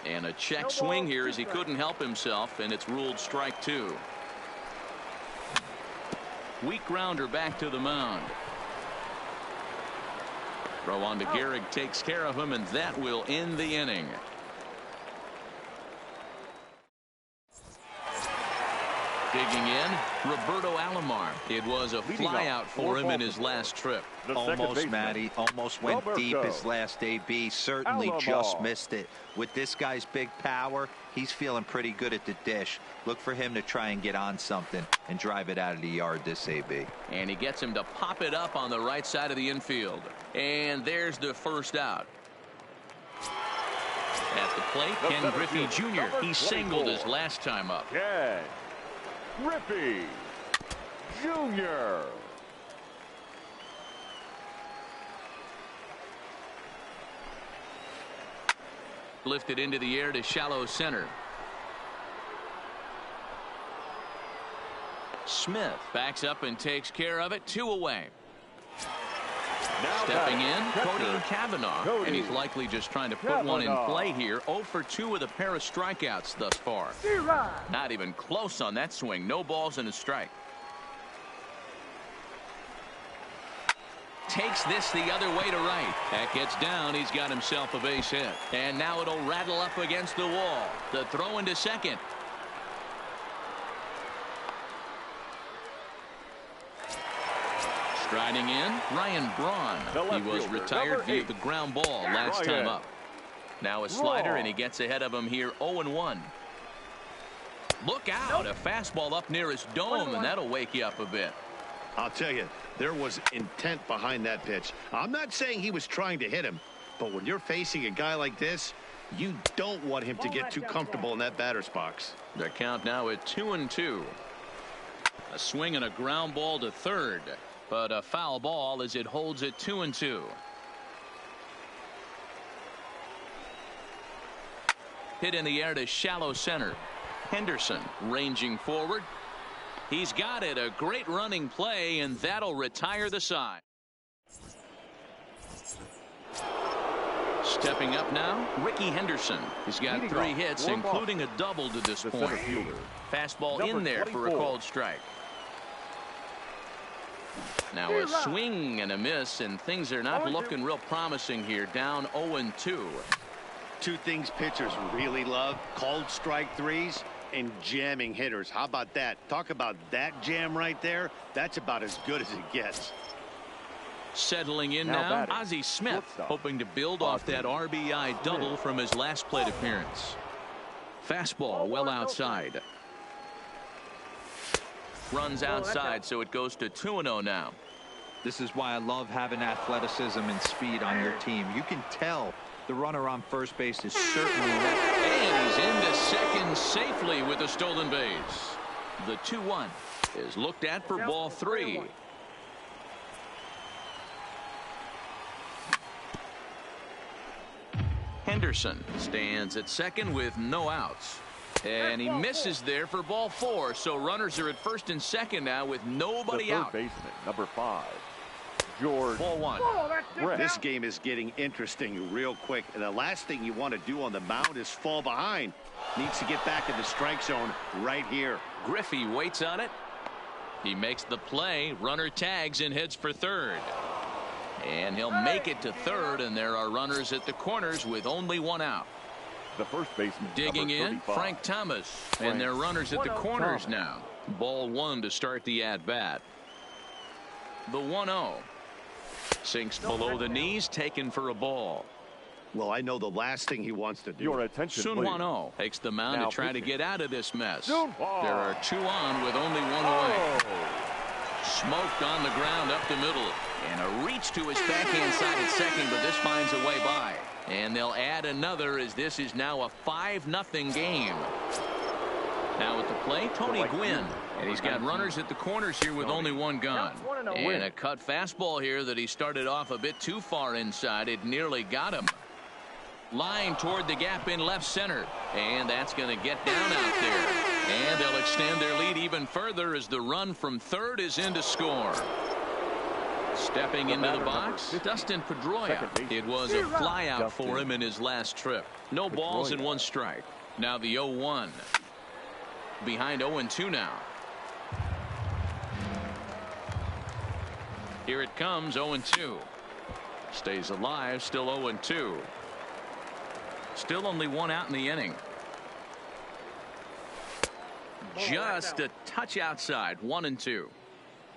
Speaker 1: And a check swing here as he couldn't help himself, and it's ruled strike 2. Weak grounder back to the mound. Throw on to Gehrig takes care of him, and that will end the inning. Digging in, Roberto Alomar. It was a flyout for him in his last trip.
Speaker 5: Almost, Matty. Almost went deep his last AB. Certainly just missed it. With this guy's big power, he's feeling pretty good at the dish. Look for him to try and get on something and drive it out of the yard this AB.
Speaker 1: And he gets him to pop it up on the right side of the infield. And there's the first out. At the plate, Ken Griffey Jr. He singled his last time up.
Speaker 2: Ken Griffey Jr.
Speaker 1: Lifted into the air to shallow center. Smith backs up and takes care of it. 2 away.
Speaker 2: Now
Speaker 1: stepping in, Cody Cavanaugh. And he's likely just trying to put one in play here. 0 for 2 with a pair of strikeouts thus far. Not even close on that swing. No balls and a strike. Takes this the other way to right. That gets down. He's got himself a base hit. And now it'll rattle up against the wall. The throw into second. Striding in, Ryan Braun. He was retired via the ground ball last time up. Now a slider, and he gets ahead of him here 0-1. Look out, a fastball up near his dome, and that'll wake you up a bit.
Speaker 3: I'll tell you, there was intent behind that pitch. I'm not saying he was trying to hit him, but when you're facing a guy like this, you don't want him to get too comfortable in that batter's box.
Speaker 1: The count now at 2-2. A swing and a ground ball to third, but a foul ball as it holds it 2-2. Hit in the air to shallow center. Henderson ranging forward. He's got it. A great running play, and that'll retire the side. Stepping up now, Ricky Henderson. He's got 3 hits, including a double to this point. Fastball in there for a called strike. Now a swing and a miss, and things are not looking real promising here. Down 0-2.
Speaker 3: 2 things pitchers really love: called strike threes and jamming hitters. How about that? Talk about that jam right there. That's about as good as it gets.
Speaker 1: Settling in now, Ozzie Smith, hoping to build off that RBI double from his last plate appearance. Fastball well outside. Runs outside, so it goes to 2-0 now.
Speaker 5: This is why I love having athleticism and speed on your team. You can tell the runner on first base is certainly ready.
Speaker 1: And he's into second safely with a stolen base. The 2-1 is looked at for ball 3. Henderson stands at second with no outs. And he misses there for ball 4. So runners are at first and second now with nobody out.
Speaker 2: Third baseman, number 5, George.
Speaker 1: Ball 1.
Speaker 3: This game is getting interesting real quick, and the last thing you want to do on the mound is fall behind. Needs to get back in the strike zone right here.
Speaker 1: Griffey waits on it. He makes the play. Runner tags and heads for third. And he'll make it to third, and there are runners at the corners with only 1 out.
Speaker 2: The first baseman,
Speaker 1: digging in, Frank Thomas, and their runners at the corners now. Ball 1 to start the at-bat. The 1-0 sinks below the knees, taken for a ball.
Speaker 3: Well, I know the last thing he wants to do.
Speaker 2: Your attention,
Speaker 1: Sun
Speaker 2: please.
Speaker 1: Hwan-Oh takes the mound
Speaker 2: Now
Speaker 1: to try to
Speaker 2: pitching.
Speaker 1: get out of this mess.
Speaker 2: There
Speaker 1: are 2 on with only 1 away. Smoked on the ground up the middle, and a reach to his backhand side at second, but this finds a way by. And they'll add another as this is now a 5-0 game. Now at the plate, Tony Gwynn. And he's got runners at the corners here with only 1 gone. And a cut fastball here that he started off a bit too far inside. It nearly got him. Line toward the gap in left center. And that's going to get down out there. And they'll extend their lead even further as the run from third is in to score. Stepping into the box, Dustin Pedroia. It was a flyout for him in his last trip. No balls and 1 strike. Now the 0-1. Behind 0-2 now. Here it comes, 0-2. Stays alive, still 0-2. Still only 1 out in the inning. Just a touch outside, 1-2.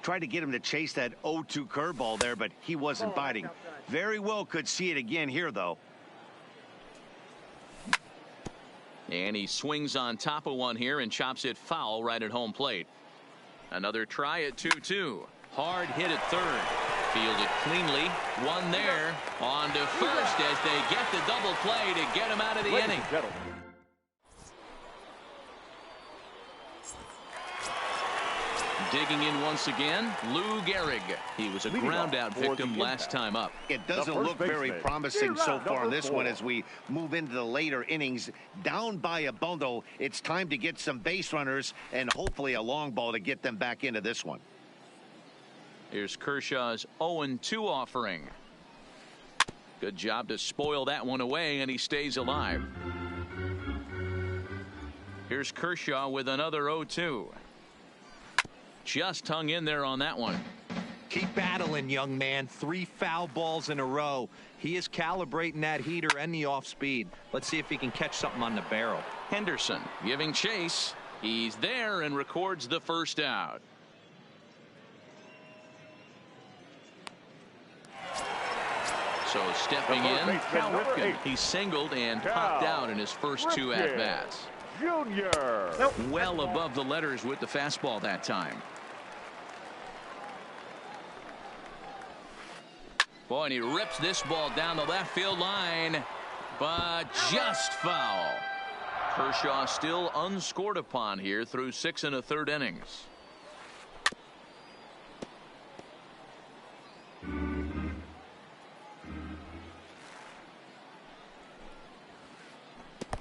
Speaker 3: Tried to get him to chase that 0-2 curveball there, but he wasn't biting. Very well could see it again here, though.
Speaker 1: And he swings on top of one here and chops it foul right at home plate. Another try at 2-2. Hard hit at third. Fielded cleanly. One there. On to first as they get the double play to get him out of the inning. Digging in once again, Lou Gehrig. He was a ground out victim last time up.
Speaker 3: It doesn't look very promising so far in this one as we move into the later innings. Down by a bundle, it's time to get some base runners and hopefully a long ball to get them back into this one.
Speaker 1: Here's Kershaw's 0-2 offering. Good job to spoil that one away, and he stays alive. Here's Kershaw with another 0-2. Just hung in there on that one.
Speaker 5: Keep battling, young man. 3 foul balls in a row. He is calibrating that heater and the off speed. Let's see if he can catch something on the barrel.
Speaker 1: Henderson giving chase. He's there and records the first out. So stepping in, Cal Ripken. He singled and popped out in his first 2 at-bats.
Speaker 2: Junior.
Speaker 1: Well above the letters with the fastball that time. Boy, and he rips this ball down the left field line, but just foul. Kershaw still unscored upon here through 6 1/3 innings.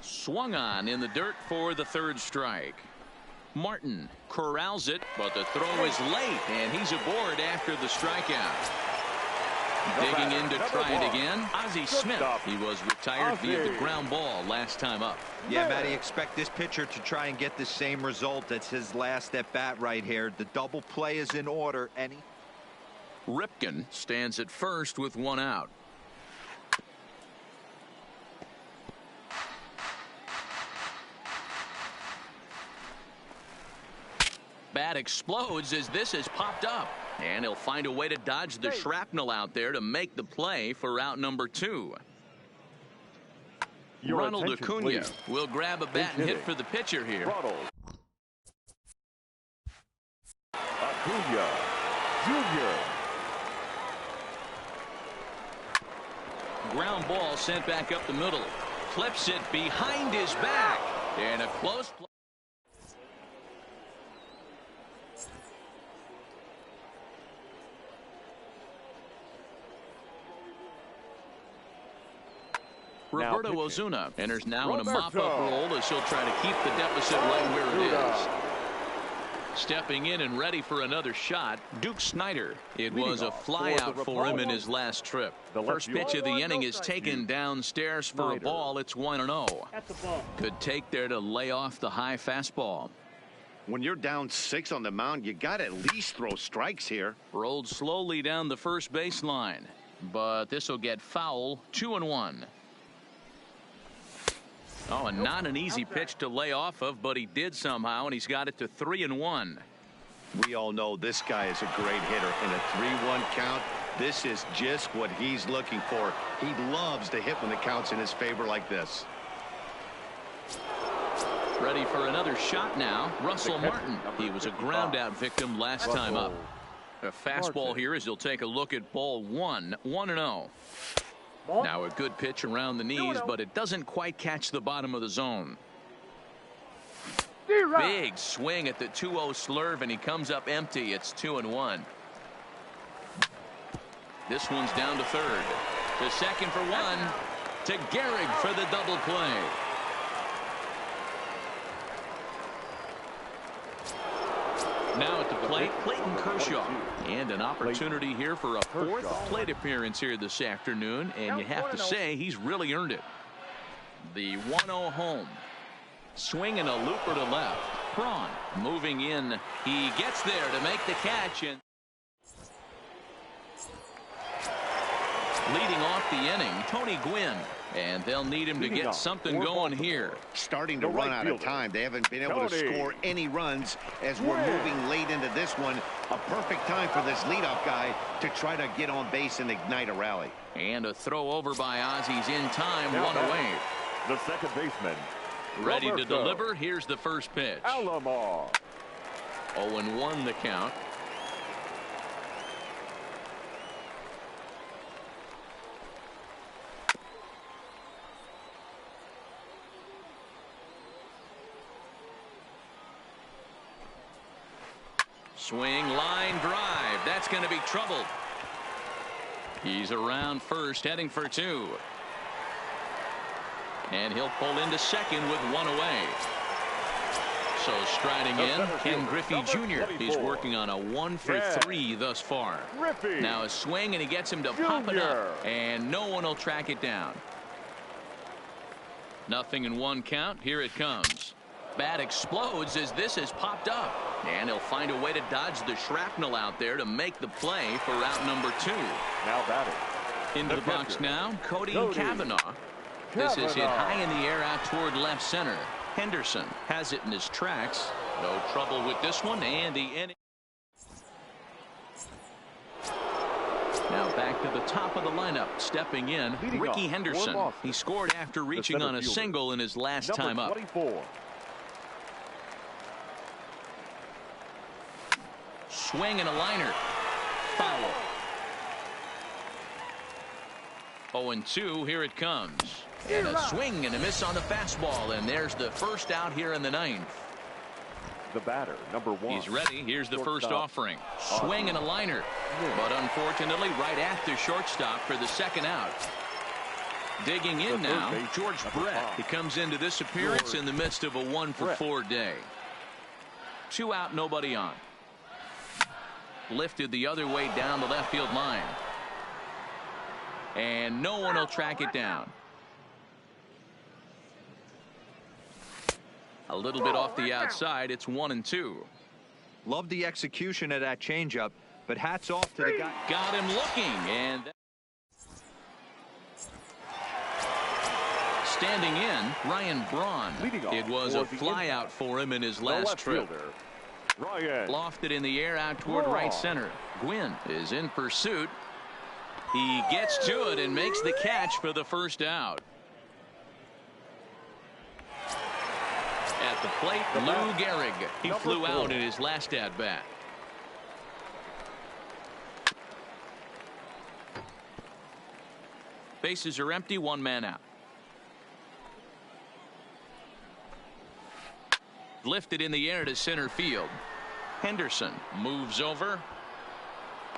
Speaker 1: Swung on in the dirt for the 3rd strike. Martin corrals it, but the throw is late, and he's aboard after the strikeout. Digging in to try it again, Ozzie Smith. He was retired via the ground ball last time up.
Speaker 5: Yeah, Matty, expect this pitcher to try and get the same result. That's his last at bat right here. The double play is in order.
Speaker 1: Ripken stands at first with 1 out. Bat explodes as this is popped up, and he'll find a way to dodge the shrapnel out there to make the play for out number 2. Ronald Acuna will grab a bat and hit for the pitcher here.
Speaker 2: Acuna Junior.
Speaker 1: Ground ball sent back up the middle. Clips it behind his back, and a close play. Roberto Ozuna enters now in a mop-up role as he'll try to keep the deficit right where it is. Stepping in and ready for another shot, Duke Snider. It was a flyout for him in his last trip. First pitch of the inning is taken downstairs for a ball. It's 1-0. Good take there to lay off the high fastball.
Speaker 3: When you're down 6 on the mound, you got to at least throw strikes here.
Speaker 1: Rolled slowly down the first baseline, but this will get foul. 2-1. Oh, and not an easy pitch to lay off of, but he did somehow, and he's got it to 3-1.
Speaker 3: We all know this guy is a great hitter. In a 3-1 count, this is just what he's looking for. He loves to hit when the count's in his favor like this.
Speaker 1: Ready for another shot now, Russell Martin. He was a ground out victim last time up. A fastball here as he'll take a look at ball 1. 1-0. Now a good pitch around the knees, but it doesn't quite catch the bottom of the zone. Big swing at the 2-0 slurve, and he comes up empty. It's 2-1. This one's down to third. To second for 1. To Gehrig for the double play. Now at the plate, Clayton Kershaw. And an opportunity here for a fourth plate appearance here this afternoon. And you have to say he's really earned it. The 1-0 home. Swinging a looper to left. Braun moving in. He gets there to make the catch. And leading off the inning, Tony Gwynn. And they'll need him to get something going here.
Speaker 3: Starting to run out of time. They haven't been able to score any runs as we're moving late into this one. A perfect time for this leadoff guy to try to get on base and ignite a rally.
Speaker 1: And a throw over by Ozzy's in time, one away.
Speaker 2: The second baseman.
Speaker 1: Ready to deliver. Here's the first pitch.
Speaker 2: Alomar.
Speaker 1: 0-1 the count. Swing, line drive. That's going to be trouble. He's around first, heading for two. And he'll pull into second with one away. So striding in, Ken Griffey Jr. He's working on a 1-for-3 thus far. Now a swing, and he gets him to pop it up. And no one will track it down. 0-1 count. Here it comes. Bat explodes as this has popped up. And he'll find a way to dodge the shrapnel out there to make the play for route number 2.
Speaker 2: Now batting.
Speaker 1: Into the box now, Cody Kavanaugh. This is hit high in the air out toward left center. Henderson has it in his tracks. No trouble with this one, and the inning. Now back to the top of the lineup. Stepping in, Ricky Henderson. He scored after reaching on a single in his last time up.
Speaker 2: 24.
Speaker 1: Swing and a liner. Foul. 0-2. Here it comes. And a swing and a miss on the fastball. And there's the first out here in the ninth.
Speaker 2: The batter, number 1.
Speaker 1: He's ready. Here's the first offering. Swing and a liner. But unfortunately, right at the shortstop for the second out. Digging in now, George Brett. He comes into this appearance in the midst of a 1-for-4 day. 2 out, nobody on. Lifted the other way down the left field line. And no one will track it down. A little bit off the outside. It's 1-2.
Speaker 5: Love the execution of that changeup, but hats off to the guy.
Speaker 1: Got him looking, and standing in, Ryan Braun. It was a fly out for him in his last trip. Lofted in the air out toward right center. Gwynn is in pursuit. He gets to it and makes the catch for the first out. At the plate, Lou Gehrig. He flew out in his last at bat. Bases are empty, 1 man out. Lifted in the air to center field. Henderson moves over.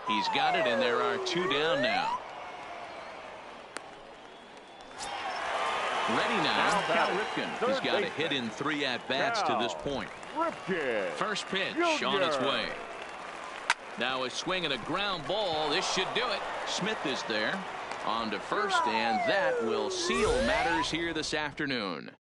Speaker 1: He's got it, and there are 2 down now. Ready now, Cal Ripken. He's got a hit in 3 at-bats to this point. First pitch on its way. Now a swing and a ground ball. This should do it. Smith is there. On to first, and that will seal matters here this afternoon.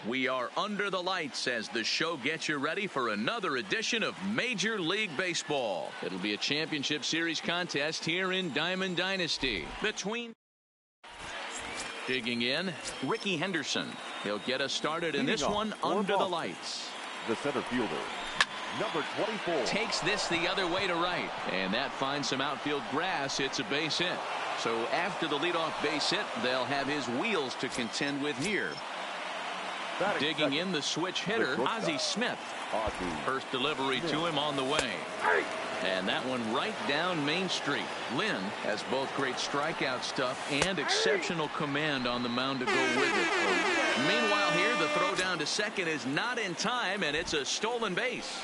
Speaker 1: We are under the lights as the show gets you ready for another edition of Major League Baseball. It'll be a championship series contest here in Diamond Dynasty. Digging in, Ricky Henderson. He'll get us started in this one under the lights.
Speaker 2: The center fielder, number 24.
Speaker 1: Takes this the other way to right. And that finds some outfield grass. It's a base hit. So after the leadoff base hit, they'll have his wheels to contend with here. Digging in the switch hitter, Ozzie Smith. First delivery to him on the way. And that one right down Main Street. Lynn has both great strikeout stuff and exceptional command on the mound to go with it. Meanwhile here, the throw down to second is not in time, and it's a stolen base.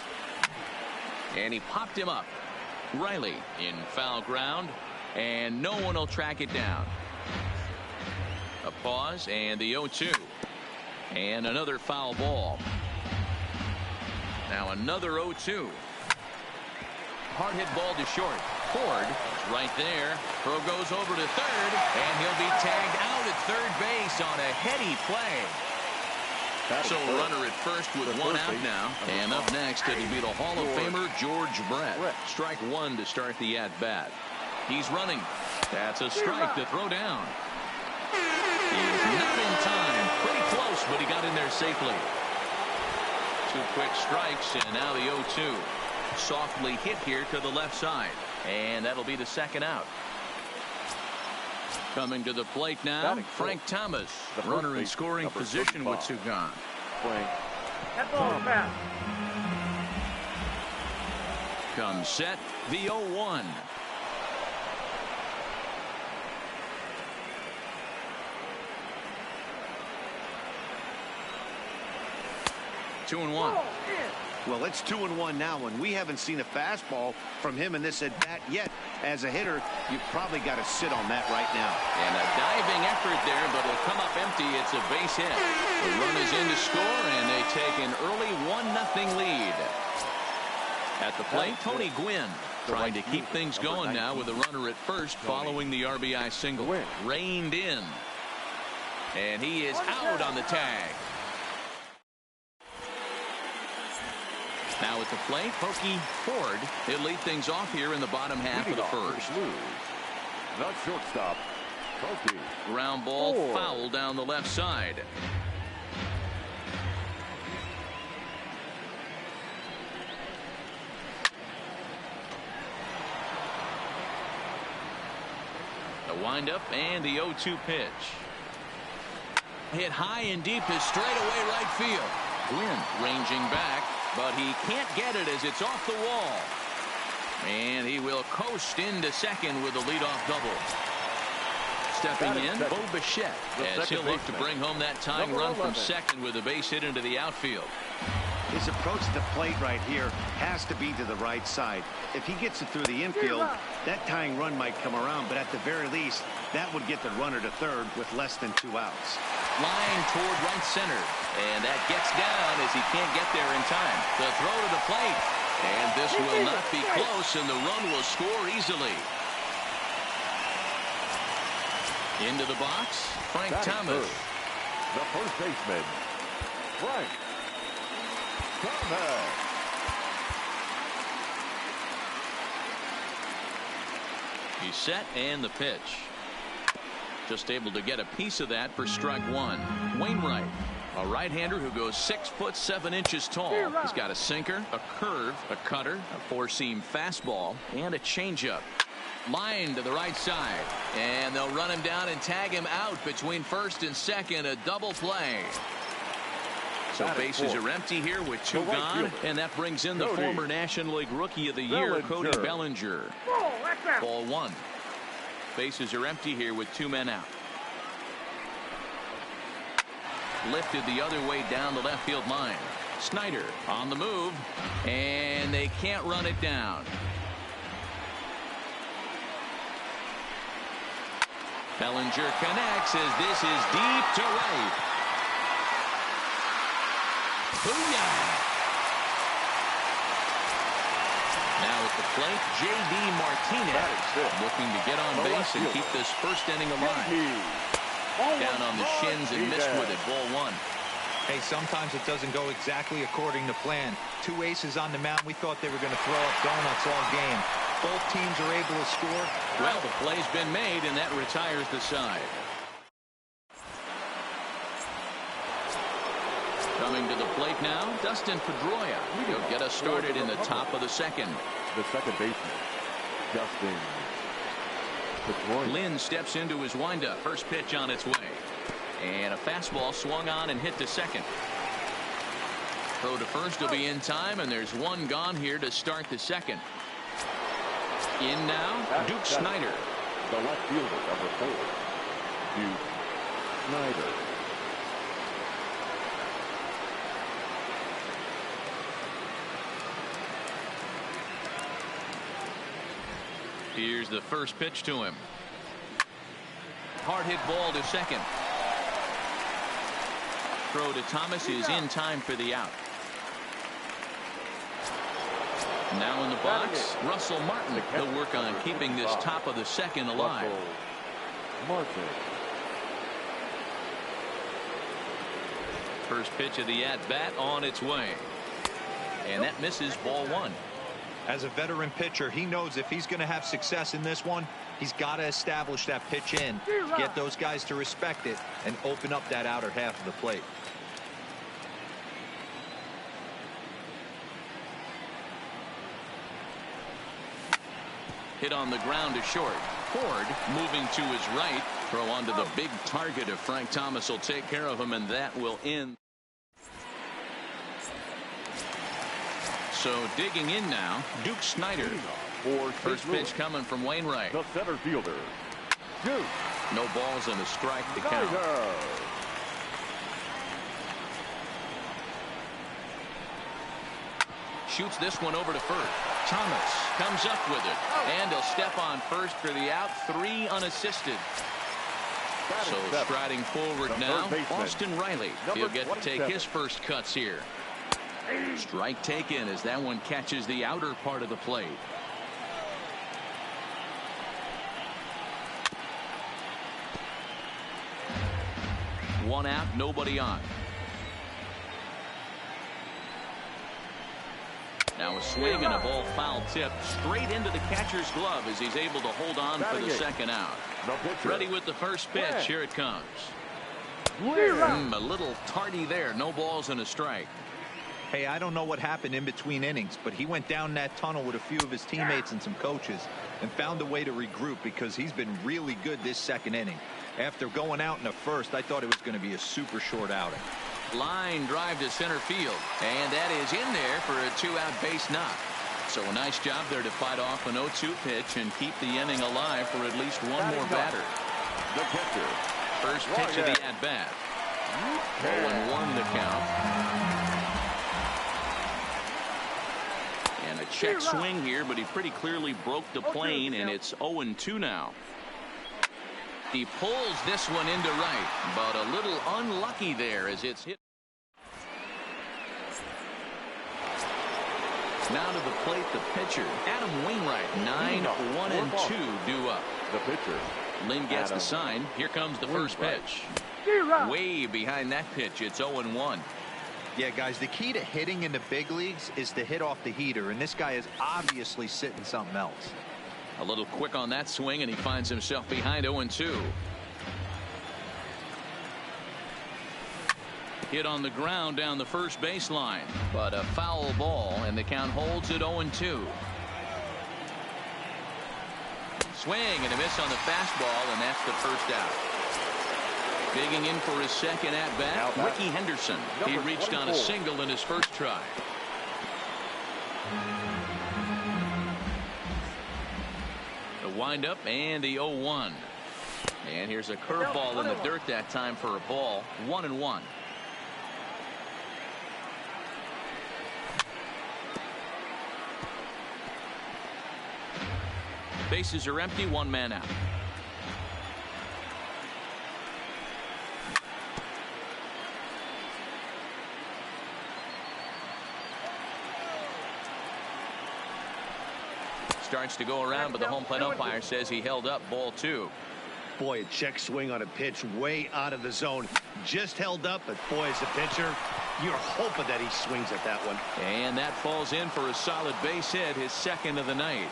Speaker 1: And he popped him up. Riley in foul ground, and no one will track it down. A pause, and the 0-2. And another foul ball. Now another 0-2. Hard hit ball to short. Ford is right there. Throw goes over to third, and he'll be tagged out at third base on a heady play. So runner at first with one out now. And up next, it'll be the Hall of Famer George Brett. Strike one to start the at-bat. He's running. That's a strike to throw down. He's not in time. Pretty close, but he got in there safely. Two quick strikes, and now the 0-2. Softly hit here to the left side. And that'll be the second out. Coming to the plate now, Frank Thomas. Runner in scoring position with two gone.
Speaker 4: That ball is fast.
Speaker 1: Comes set, the 0-1. Two and one.
Speaker 3: Well, it's 2-1 now, and we haven't seen a fastball from him in this at-bat yet. As a hitter, you've probably got to sit on that right now.
Speaker 1: And a diving effort there, but it'll come up empty. It's a base hit. The run is in to score, and they take an early 1-0 lead. At the plate, Tony Gwynn trying to keep things going now with a runner at first following the RBI single. Reined in. And he is out on the tag. Now at the plate, Pokey Ford. He'll lead things off here in the bottom half of the first.
Speaker 2: The shortstop, Pokey.
Speaker 1: Ground ball foul down the left side. The windup and the 0-2 pitch. Hit high and deep to straightaway right field. Gwynn ranging back, but he can't get it as it's off the wall. And he will coast into second with a leadoff double. Stepping in, Bo Bichette, as he'll look to bring home that tying run from second with a base hit into the outfield.
Speaker 3: His approach to the plate right here has to be to the right side. If he gets it through the infield, that tying run might come around, but at the very least, that would get the runner to third with less than 2 outs.
Speaker 1: Line toward right center, and that gets down as he can't get there in time. The throw to the plate, and this will not be close, and the run will score easily. Into the box, Frank Thomas.
Speaker 2: The first baseman, Frank Thomas.
Speaker 1: He's set, and the pitch. Just able to get a piece of that for strike one. Wainwright, a right-hander who goes 6'7" tall. He's got a sinker, a curve, a cutter, a four-seam fastball, and a changeup. Line to the right side, and they'll run him down and tag him out between first and second. A double play. So bases are empty here with 2 gone, and that brings in the former National League Rookie of the Year, Cody Bellinger. Ball one. Bases are empty here with 2 men out. Lifted the other way down the left field line. Snyder on the move, and they can't run it down. Bellinger connects as this is deep to right. Booyah! Now at the plate, J.D. Martinez looking to get on base and keep this first inning alive. Down on the shins and missed with it. Ball one.
Speaker 5: Hey, sometimes it doesn't go exactly according to plan. 2 aces on the mound. We thought they were going to throw up donuts all game. Both teams are able to score.
Speaker 1: Well, the play's been made, and that retires the side. Coming to the plate now, Dustin Pedroia. He'll get us started in the top of the second.
Speaker 2: The second baseman, Dustin Pedroia.
Speaker 1: Lynn steps into his windup. First pitch on its way. And a fastball swung on and hit to second. Throw to first will be in time, and there's one gone here to start the second. In now, Duke Snyder.
Speaker 2: The left fielder, number 4, Duke Snyder.
Speaker 1: Here's the first pitch to him. Hard hit ball to second. Throw to Thomas is in time for the out. Now in the box, Russell Martin. He'll work on keeping this top of the second alive.
Speaker 2: Martin.
Speaker 1: First pitch of the at-bat on its way. And that misses, ball 1.
Speaker 5: As a veteran pitcher, he knows if he's going to have success in this one, he's got to establish that pitch in, get those guys to respect it, and open up that outer half of the plate.
Speaker 1: Hit on the ground to short. Ford moving to his right. Throw onto the big target of Frank Thomas will take care of him, and that will end. So digging in now, Duke Snyder. First pitch coming from Wainwright.
Speaker 2: The center fielder, Duke.
Speaker 1: No balls and a strike to count. Shoots this one over to first. Thomas comes up with it, and he'll step on first for the out. 3 unassisted. So striding forward now, Austin Riley. He'll get to take his first cuts here. Strike taken as that one catches the outer part of the plate. One out, nobody on. Now a swing and a ball foul tip straight into the catcher's glove as he's able to hold on for the second out. Ready with the first pitch. Here it comes. A little tardy there. No balls and a strike.
Speaker 5: Hey, I don't know what happened in between innings, but he went down that tunnel with a few of his teammates and some coaches and found a way to regroup because he's been really good this second inning. After going out in the first, I thought it was going to be a super short outing.
Speaker 1: Line drive to center field, and that is in there for a 2-out base knock. So a nice job there to fight off an 0-2 pitch and keep the inning alive for at least one more batter.
Speaker 2: The catcher.
Speaker 1: First pitch of the at-bat. 0-1 the count. And a check swing here, but he pretty clearly broke the plane, and it's 0-2 now. He pulls this one into right, but a little unlucky there as it's hit. Now to the plate, the pitcher, Adam Wainwright. 9-1-2 due up.
Speaker 2: The pitcher.
Speaker 1: Lynn gets the sign. Here comes the first pitch. Way behind that pitch. It's 0-1.
Speaker 5: Yeah, guys, the key to hitting in the big leagues is to hit off the heater, and this guy is obviously sitting something else.
Speaker 1: A little quick on that swing, and he finds himself behind 0-2. Hit on the ground down the first baseline, but a foul ball, and the count holds at 0-2. Swing and a miss on the fastball, and that's the first out. Digging in for his second at-bat, Ricky Henderson. He reached on a single in his first try. The windup and the 0-1. And here's a curveball in the dirt that time for a ball. 1-1. Bases are empty, 1 man out. Starts to go around, but the home plate umpire says he held up, ball 2.
Speaker 3: Boy, a check swing on a pitch way out of the zone. Just held up, but boy, as a pitcher, you're hoping that he swings at that one.
Speaker 1: And that falls in for a solid base hit, his second of the night.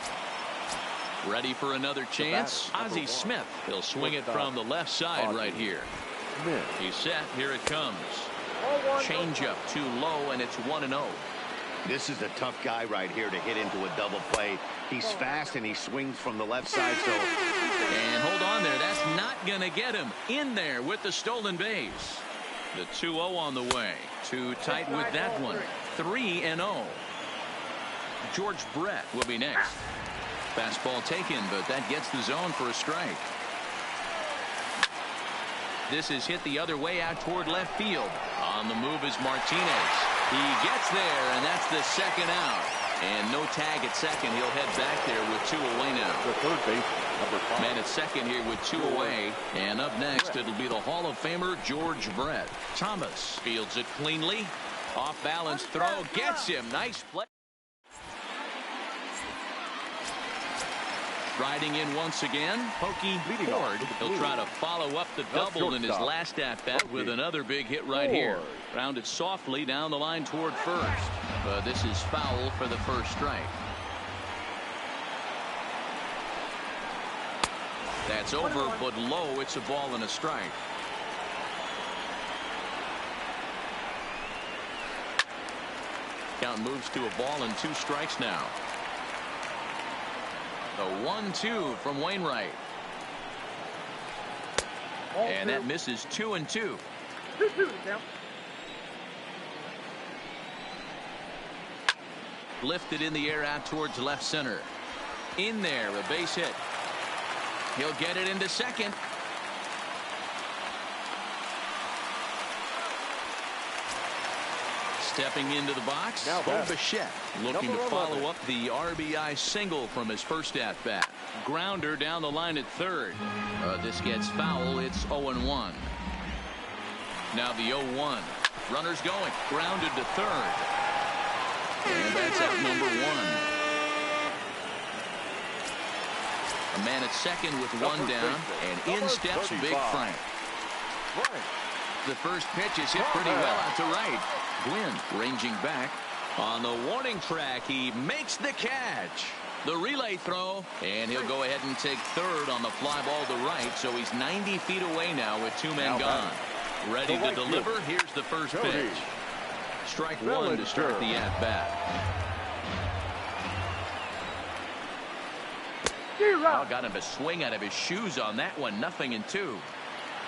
Speaker 1: Ready for another chance? Ozzie Smith. He'll swing it from the left side right here. He's set. Here it comes. Changeup too low, and it's 1-0.
Speaker 3: This is a tough guy right here to hit into a double play. He's fast and he swings from the left side.
Speaker 1: And hold on there. That's not going to get him in there with the stolen base. The 2-0 on the way. Too tight with that one. 3-0. George Brett will be next. Fastball taken, but that gets the zone for a strike. This is hit the other way out toward left field. On the move is Martinez. He gets there, and that's the second out. And no tag at second. He'll head back there with 2 away now.
Speaker 2: The third baseman, number 5.
Speaker 1: Man at second here with 2 away. And up next, it'll be the Hall of Famer George Brett. Thomas fields it cleanly. Off balance throw. Gets him. Nice play. Riding in once again, Pokey Ford. He'll try to follow up the double in his last at-bat with another big hit right here. Grounded softly down the line toward first. But this is foul for the first strike. That's over, but low. It's a ball and a strike. Count moves to a ball and 2 strikes now. The 1-2 from Wainwright. And that misses 2-2. Lifted in the air out towards left center. In there, a base hit. He'll get it into second. Stepping into the box, Bo Bichette looking to follow up the RBI single from his first at-bat. Grounder down the line at third. This gets foul. It's 0-1. Now the 0-1. Runners going. Grounded to third. And that's out number 1. A man at second with 1 down. And in steps Big Frank. The first pitch is hit pretty well out to right. Gwynn ranging back on the warning track. He makes the catch. The relay throw, and he'll go ahead and take third on the fly ball to right. So he's 90 feet away now with 2 men gone. Ready to deliver. Here's the first pitch. Strike 1 to start the at-bat. Oh, got him a swing out of his shoes on that one. 0-2.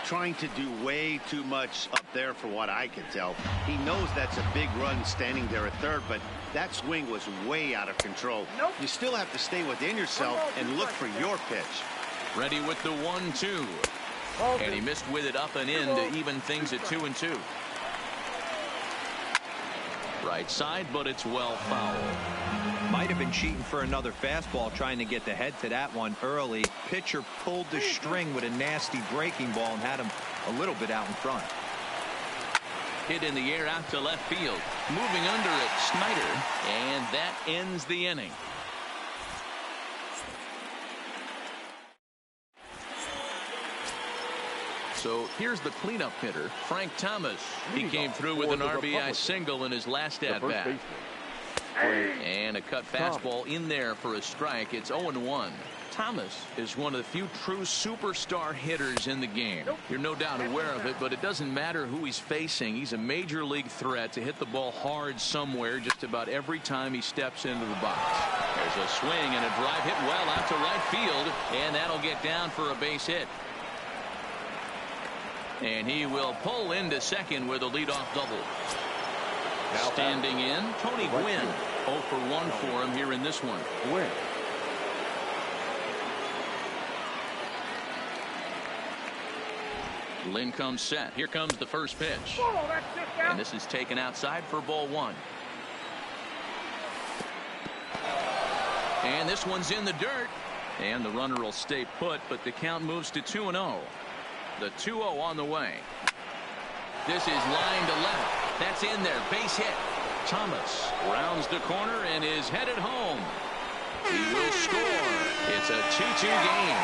Speaker 3: Trying to do way too much up there for what I can tell. He knows that's a big run standing there at third, but that swing was way out of control. You still have to stay within yourself and look for your pitch.
Speaker 1: Ready with the 1-2. And he missed with it up and in to even things at 2-2. Right side, but it's well foul.
Speaker 5: Might have been cheating for another fastball, trying to get the head to that one early. Pitcher pulled the string with a nasty breaking ball and had him a little bit out in front.
Speaker 1: Hit in the air out to left field. Moving under it, Snyder. And that ends the inning. So here's the cleanup hitter, Frank Thomas. He came through with an RBI single in his last at-bat. And a cut fastball in there for a strike. It's 0-1. Thomas is one of the few true superstar hitters in the game. You're no doubt aware of it, but it doesn't matter who he's facing. He's a major league threat to hit the ball hard somewhere just about every time he steps into the box. There's a swing and a drive hit well out to right field, and that'll get down for a base hit. And he will pull into second with a leadoff double. Standing in, Tony Gwynn. 0 for 1 for him here in this one.
Speaker 2: Gwynn.
Speaker 1: Lynn comes set. Here comes the first pitch. And this is taken outside for ball 1. And this one's in the dirt. And the runner will stay put, but the count moves to 2-0. The 2-0 on the way. This is line to left. That's in there. Base hit. Thomas rounds the corner and is headed home. He will score. It's a 2-2 game.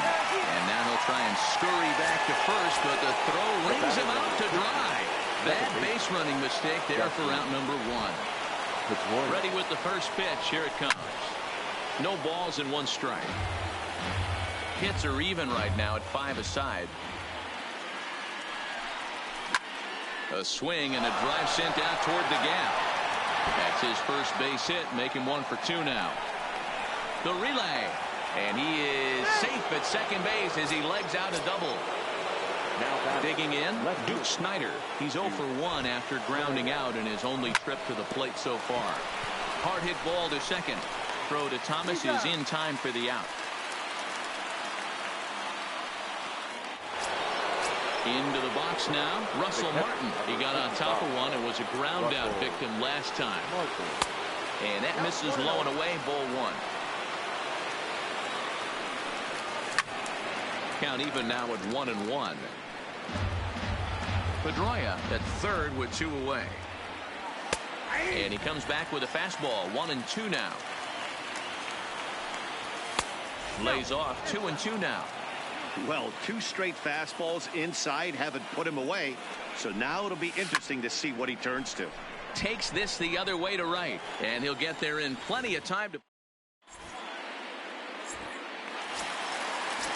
Speaker 1: And now he'll try and scurry back to first, but the throw rings him out to dry. Bad base running mistake there for out number 1. Ready with the first pitch. Here it comes. No balls and 1 strike. Hits are even right now at 5 aside. A swing and a drive sent out toward the gap. That's his first base hit, making 1 for 2 now. The relay. And he is safe at second base as he legs out a double. Now digging in, Duke Snyder. He's 0 for 1 after grounding out in his only trip to the plate so far. Hard hit ball to second. Throw to Thomas is in time for the out. Into the box now, Russell Martin. He got on top of one and was a ground out victim last time. And that misses low and away, ball 1. Count even now at 1-1. Pedroia at third with 2 away. And he comes back with a fastball. 1-2 now. Lays off 2-2 now.
Speaker 3: Well, 2 straight fastballs inside haven't put him away. So now it'll be interesting to see what he turns to.
Speaker 1: Takes this the other way to right. And he'll get there in plenty of time to.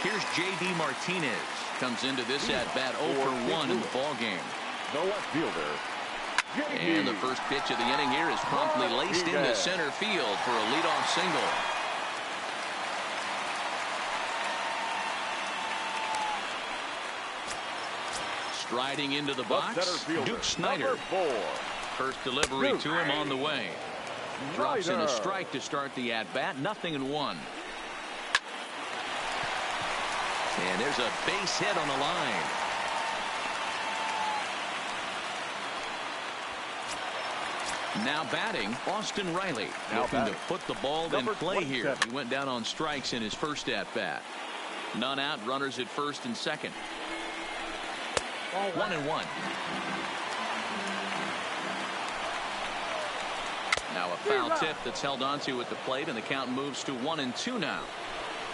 Speaker 1: Here's J.D. Martinez. Comes into this at-bat 0 for 1 in the ballgame.
Speaker 2: The left fielder.
Speaker 1: And the first pitch of the inning here is promptly laced into center field for a leadoff single. Striding into the box, Duke Snyder. First delivery to him on the way. Drops in a strike to start the at-bat. 0-1. And there's a base hit on the line. Now batting, Austin Riley. Looking to put the ball in play here. He went down on strikes in his first at-bat. None out, runners at first and second. 1-1. Now a foul tip that's held onto at the plate, and the count moves to 1-2 now.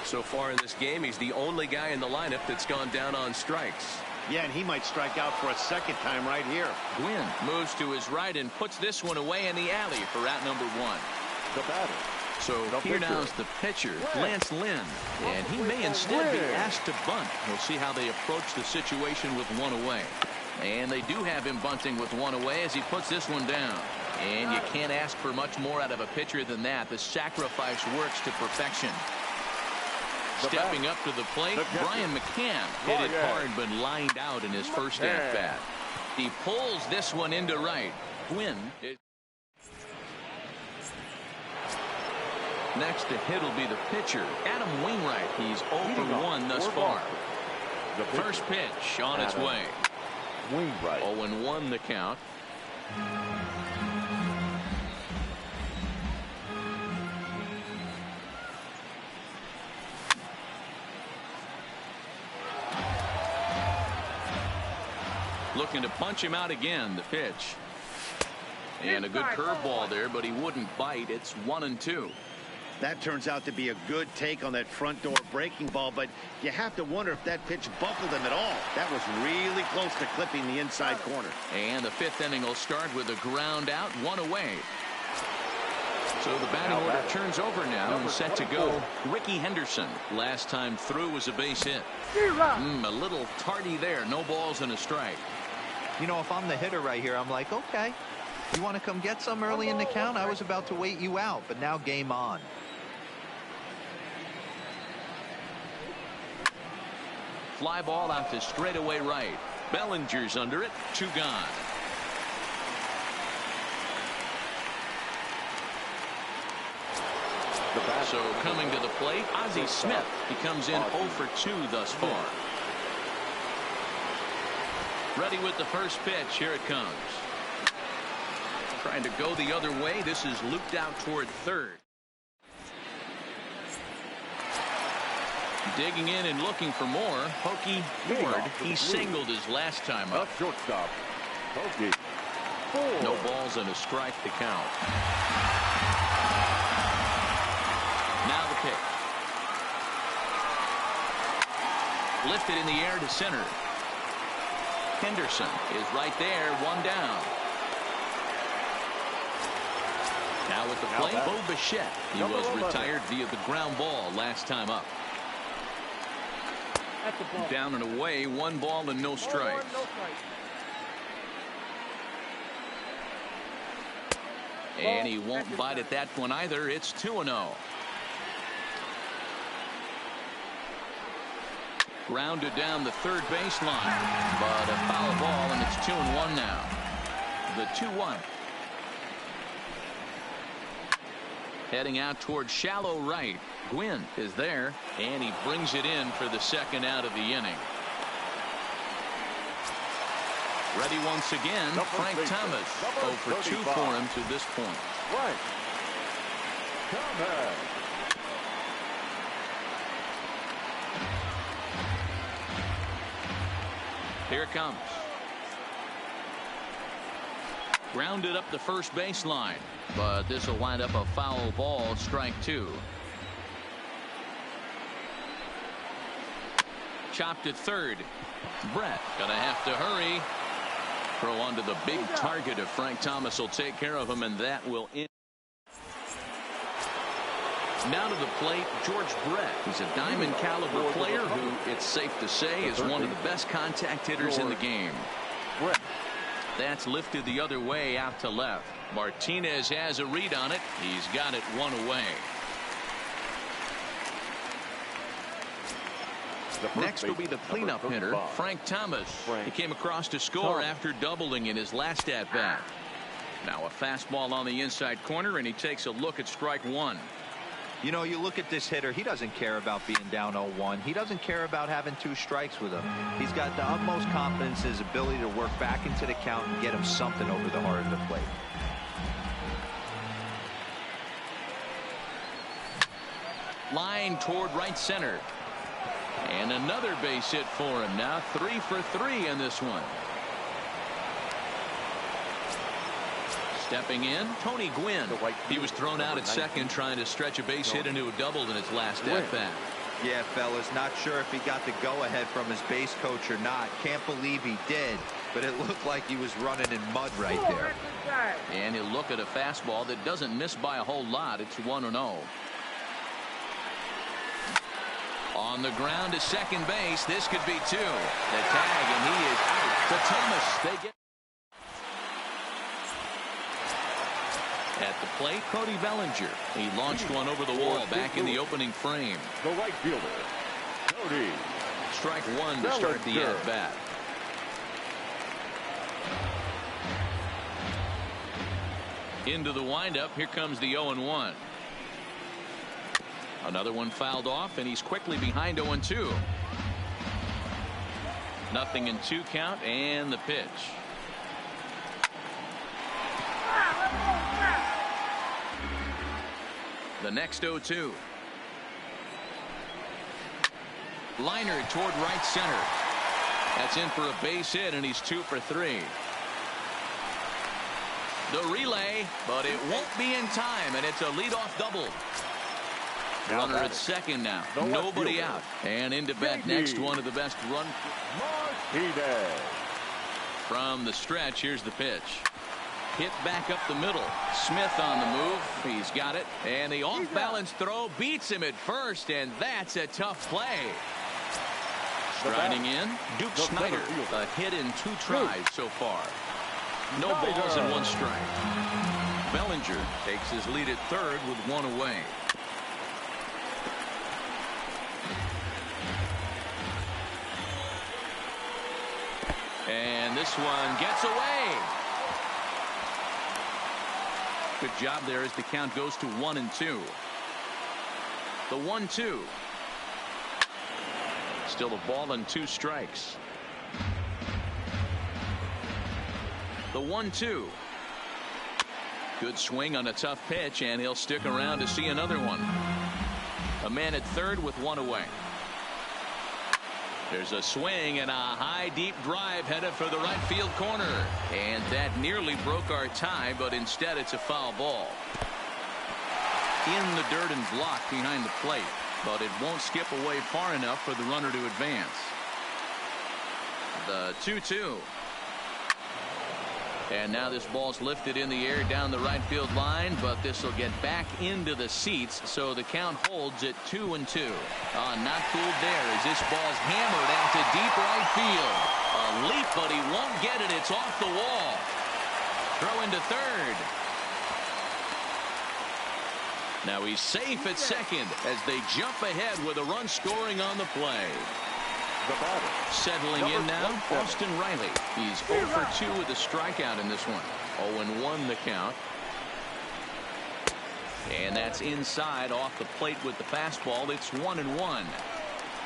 Speaker 7: So far in this game, he's the only guy in the lineup that's gone down on strikes.
Speaker 3: Yeah, and he might strike out for a second time right here.
Speaker 1: Gwynn moves to his right and puts this one away in the alley for out number 1.
Speaker 2: The batter.
Speaker 1: So here now is the pitcher, Lance Lynn, and he may instead be asked to bunt. We'll see how they approach the situation with 1 away. And they do have him bunting with 1 away as he puts this one down. And you can't ask for much more out of a pitcher than that. The sacrifice works to perfection. Stepping up to the plate, Brian McCann hit it hard but lined out in his first at-bat. He pulls this one into right. Gwynn. Next to hit will be the pitcher, Adam Wainwright. He's 0 for 1 thus far. The first pitch on its way.
Speaker 2: Wainwright.
Speaker 1: 0-1 the count. Looking to punch him out again. The pitch. And a good curveball there, but he wouldn't bite. It's 1-2.
Speaker 3: That turns out to be a good take on that front door breaking ball, but you have to wonder if that pitch buckled him at all. That was really close to clipping the inside corner.
Speaker 1: And the 5th inning will start with a ground out, 1 away. So the batting order turns over now and set to go. Ricky Henderson. Last time through was a base hit. A little tardy there. No balls and a strike.
Speaker 5: You know, if I'm the hitter right here, I'm like, okay, you want to come get some early in the count? I was about to wait you out, but now game on.
Speaker 1: Fly ball out to straightaway right. Bellinger's under it. 2 gone. So coming to the plate, Ozzie Smith. He comes in 0 for 2 thus far. Ready with the first pitch. Here it comes. Trying to go the other way. This is looped out toward third. Digging in and looking for more. Pokey Ford. He singled his last time up.
Speaker 2: Shortstop. Pokey.
Speaker 1: No balls and a strike to count. Now the pitch. Lifted in the air to center. Henderson is right there, one down. Now with the plate, Bo Bichette. He was retired via the ground ball last time up. Down and away, 1 ball and no strikes. And he won't bite at that one either. It's 2-0. Grounded down the third baseline, but a foul ball, and it's 2-1 now. The 2-1. Heading out towards shallow right. Gwynn is there, and he brings it in for the second out of the inning. Ready once again, Frank Thomas. 0 for 2 for him to this point.
Speaker 2: Frank Thomas.
Speaker 1: Here it comes. Grounded up the first baseline, but this will wind up a foul ball, strike 2. Chopped at third. Brett gonna have to hurry. Throw onto the big target of Frank Thomas will take care of him, and that will end. Now to the plate, George Brett. He's a diamond caliber player who, it's safe to say, is one of the best contact hitters in the game. That's lifted the other way out to left. Martinez has a read on it. He's got it 1 away. Next will be the cleanup hitter, Frank Thomas. He came across to score after doubling in his last at bat. Now a fastball on the inside corner, and he takes a look at strike 1.
Speaker 5: You know, you look at this hitter, he doesn't care about being down 0-1. He doesn't care about having 2 strikes with him. He's got the utmost confidence in his ability to work back into the count and get him something over the heart of the plate.
Speaker 1: Line toward right center. And another base hit for him. Now 3 for 3 in this one. Stepping in, Tony Gwynn. He was thrown out at second trying to stretch a base hit into a double in his last at bat.
Speaker 5: Yeah, fellas, not sure if he got the go-ahead from his base coach or not. Can't believe he did, but it looked like he was running in mud right there.
Speaker 1: And he'll look at a fastball that doesn't miss by a whole lot. It's 1-0. On the ground to second base. This could be 2. The tag, and he is out to Thomas. They get at the plate, Cody Bellinger. He launched one over the wall back in the opening frame.
Speaker 2: The right fielder, Cody.
Speaker 1: Strike 1 to start the at-bat. Into the windup. Here comes the 0-1. Another one fouled off, and he's quickly behind 0-2. Nothing in 2 count, and the pitch. The next 0-2. Liner toward right center. That's in for a base hit, and he's 2 for 3. The relay, but it won't be in time, and it's a leadoff double. Runner at second now. Nobody out. And into bat next, one of the best run. From the stretch, here's the pitch. Hit back up the middle. Smith on the move. He's got it. And the off-balance throw beats him at first, and that's a tough play. Striding in, Duke Snyder. A hit in 2 tries so far. No balls and 1 strike. Bellinger takes his lead at third with 1 away. And this one gets away. Good job there as the count goes to 1-2. The 1-2. Still a ball and 2 strikes. The 1-2. Good swing on a tough pitch, and he'll stick around to see another one. A man at third with 1 away. There's a swing and a high deep drive headed for the right field corner, and that nearly broke our tie, but instead it's a foul ball. In the dirt and blocked behind the plate. but it won't skip away far enough for the runner to advance. The 2-2. And now this ball's lifted in the air down the right field line, but this will get back into the seats, so the count holds at 2-2. Not fooled there as this ball's hammered out to deep right field. A leap, but he won't get it. It's off the wall. Throw into third. Now he's safe at second as they jump ahead with a run scoring on the play. Settling in now, Austin Riley. He's 0 for 2 with a strikeout in this one. 0-1 the count. And that's inside off the plate with the fastball. It's 1-1.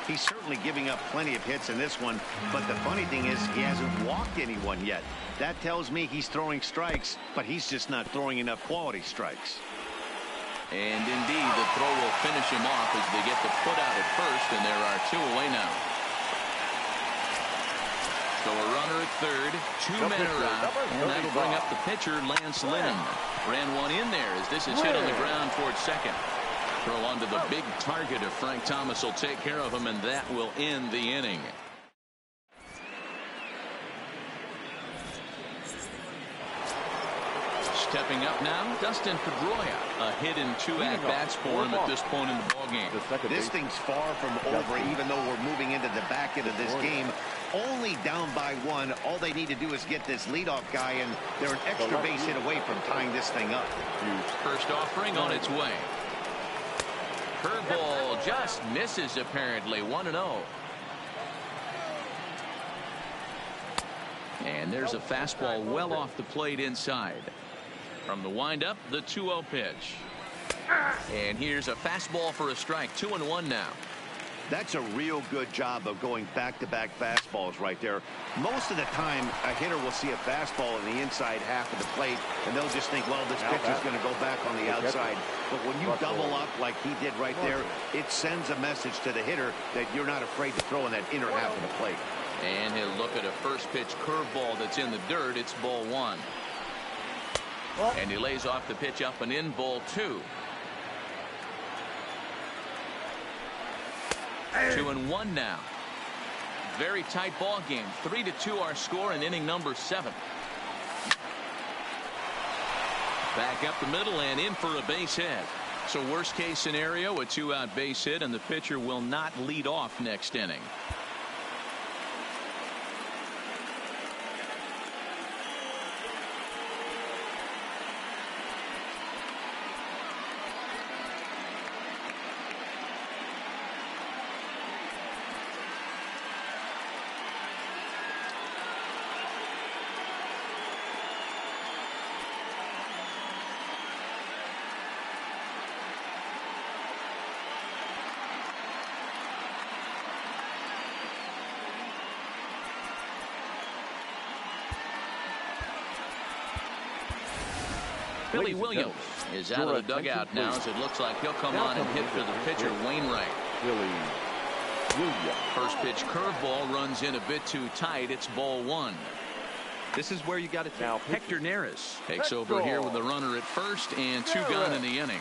Speaker 3: He's certainly giving up plenty of hits in this one, but the funny thing is he hasn't walked anyone yet. That tells me he's throwing strikes, but he's just not throwing enough quality strikes.
Speaker 1: And indeed, the throw will finish him off as they get the put out at first, and there are 2 away now. So a runner at third, 2 men are out, and that'll bring up the pitcher, Lance Lynn. Ran one in there as this is hit on the ground towards second. Throw onto the big target of Frank Thomas will take care of him, and that will end the inning. Stepping up now, Dustin Pedroia. A hit in 2 at-bats for him at this point in the ballgame.
Speaker 3: This thing's far from over, even though we're moving into the back end of this game. Only down by 1. All they need to do is get this leadoff guy, and they're an extra base hit away from tying this thing up.
Speaker 1: First offering on its way. Curveball just misses apparently. 1-0. And there's a fastball well off the plate inside. From the windup, the 2-0 pitch. And here's a fastball for a strike. 2-1 now.
Speaker 3: That's a real good job of going back-to-back fastballs right there. Most of the time, a hitter will see a fastball in the inside half of the plate, and they'll just think, well, this pitch is going to go back on the outside. But when you double up like he did right there, it sends a message to the hitter that you're not afraid to throw in that inner half of the plate.
Speaker 1: And he'll look at a first pitch curveball that's in the dirt. It's ball 1. And he lays off the pitch up and in, ball 2. 2-1 now. Very tight ball game. 3-2 our score in inning number 7. Back up the middle and in for a base hit. So worst case scenario, a 2-out base hit, and the pitcher will not lead off next inning. Billy Williams is out of the dugout now as it looks like he'll come on and hit for the pitcher, Wainwright. First pitch curveball runs in a bit too tight. It's ball 1.
Speaker 5: This is where you got to now.
Speaker 1: Hector Neris takes over here with the runner at first and 2 gone in the inning.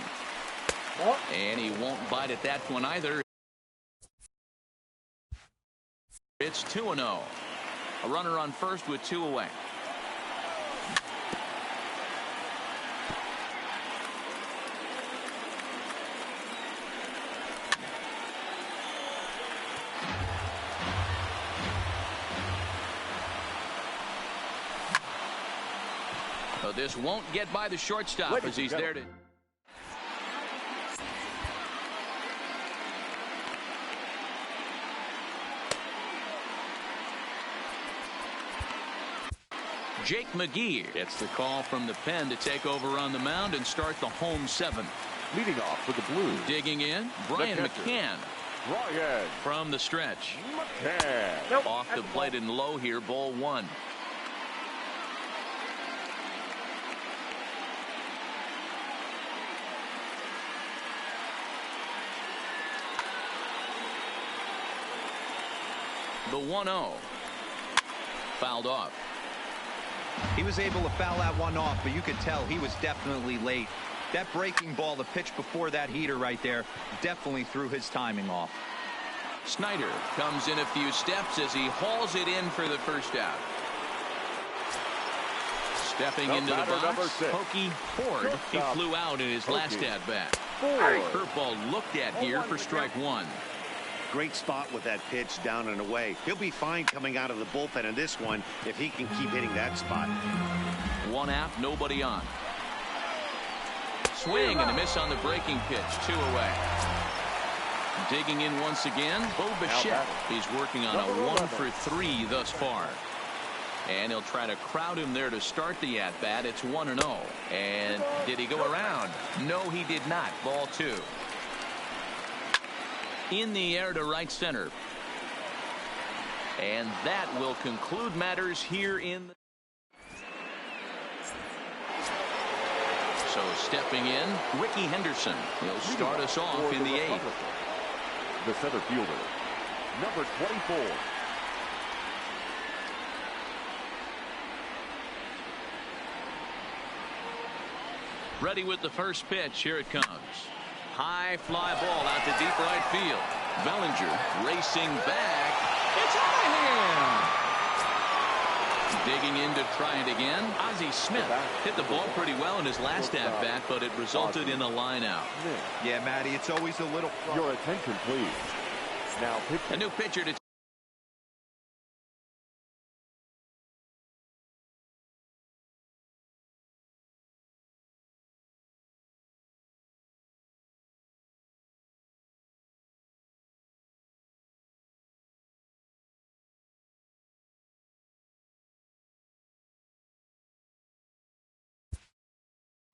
Speaker 1: And he won't bite at that one either. It's 2-0. A runner on first with 2 away. So this won't get by the shortstop as he's there to. Jake McGee gets the call from the pen to take over on the mound and start the home 7th.
Speaker 2: Leading off with the Blues.
Speaker 1: Digging in, Brian McCann. From the stretch. Off the plate and low here, ball 1. The 1-0. Fouled off.
Speaker 5: He was able to foul that one off, but you could tell he was definitely late. That breaking ball, the pitch before that heater right there, definitely threw his timing off.
Speaker 1: Snyder comes in a few steps as he hauls it in for the first out. Stepping into the box, Pokey Ford. He flew out in his last at-bat. Curveball looked at here for strike one.
Speaker 3: Great spot with that pitch down and away. He'll be fine coming out of the bullpen in this one if he can keep hitting that spot.
Speaker 1: One out, nobody on. Swing and a miss on the breaking pitch. 2 away. Digging in once again, Bo Bichette. He's working on a 1-for-3 thus far. And he'll try to crowd him there to start the at-bat. It's 1-0. And did he go around? No, he did not. Ball 2. In the air to right center. And that will conclude matters here in the... So stepping in, Ricky Henderson. He'll start us off in the 8th.
Speaker 2: The center fielder, number 24.
Speaker 1: Ready with the first pitch. Here it comes. High fly ball out to deep right field. Bellinger racing back. It's out of here. Digging in to try it again. Ozzie Smith hit the ball pretty well in his last at bat, but it resulted in a line out.
Speaker 5: Yeah, Matty, it's always a little...
Speaker 2: Your attention, please. Now pitching.
Speaker 1: A new pitcher to...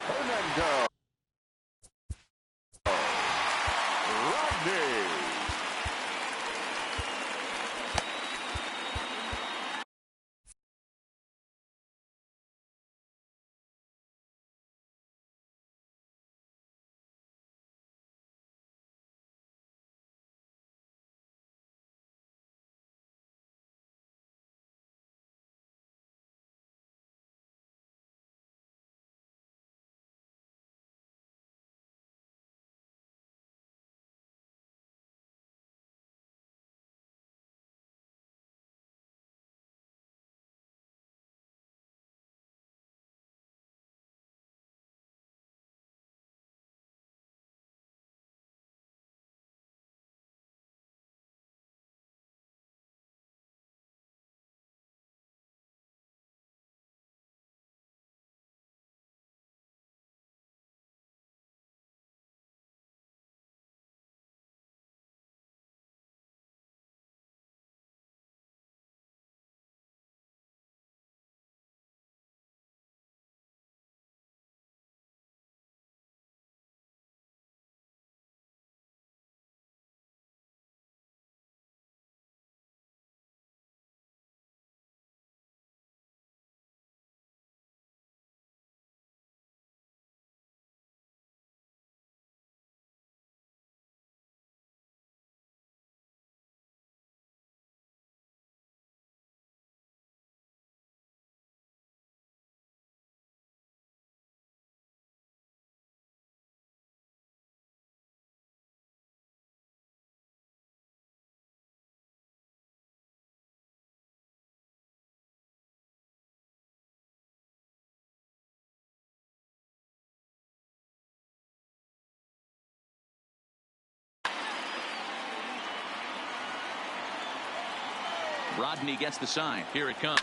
Speaker 2: Fernando Rodney.
Speaker 1: Rodney gets the sign. Here it comes.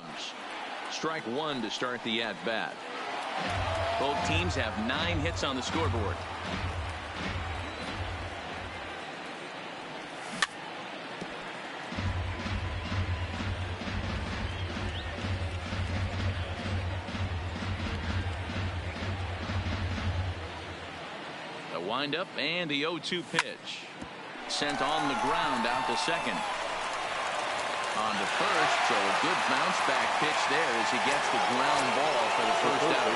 Speaker 1: Strike one to start the at-bat. Both teams have 9 hits on the scoreboard. The windup and the 0-2 pitch. Sent on the ground out to second. On to first, so a good bounce back pitch there as he gets the ground ball for the first out.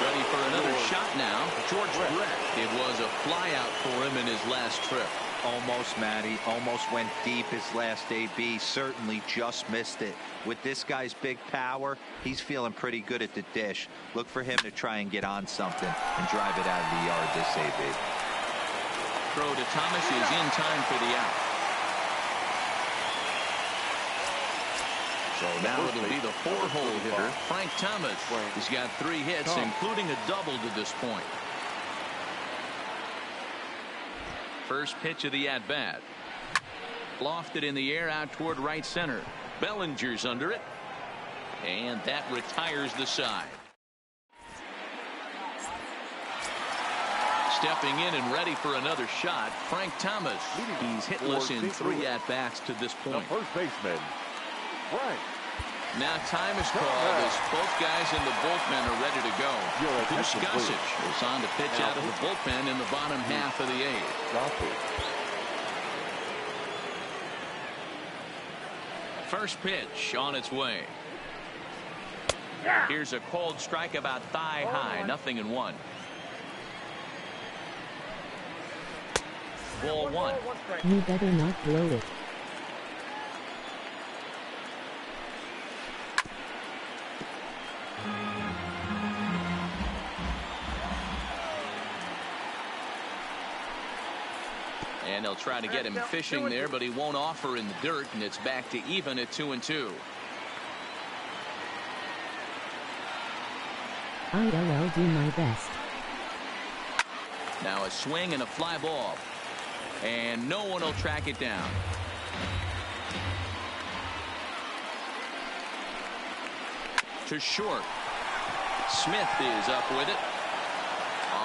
Speaker 1: Ready for another shot now, George Brett. It was a fly out for him in his last trip.
Speaker 5: Almost, Matty. Almost went deep his last AB. Certainly just missed it. With this guy's big power, he's feeling pretty good at the dish. Look for him to try and get on something and drive it out of the yard this AB.
Speaker 1: Throw to Thomas is in time for the out. So now it'll be the 4-hole hitter, Frank Thomas. He's got 3 hits, including a double to this point. First pitch of the at-bat. Lofted in the air out toward right center. Bellinger's under it. And that retires the side. Stepping in and ready for another shot, Frank Thomas. He's hitless in 3 at-bats to this point.
Speaker 2: The first baseman, Frank.
Speaker 1: Now time is called as both guys in the bullpen are ready to go. Gossage is on to pitch out of the bullpen in the bottom half of the 8th. First pitch on its way. Here's a cold strike about thigh high, 0-1. Ball 1.
Speaker 6: You better not blow it.
Speaker 1: And they'll try to get him fishing there, but he won't offer in the dirt, and it's back to even at 2-2.
Speaker 6: I'll do my best.
Speaker 1: Now a swing and a fly ball. And no one will track it down. To short. Smith is up with it.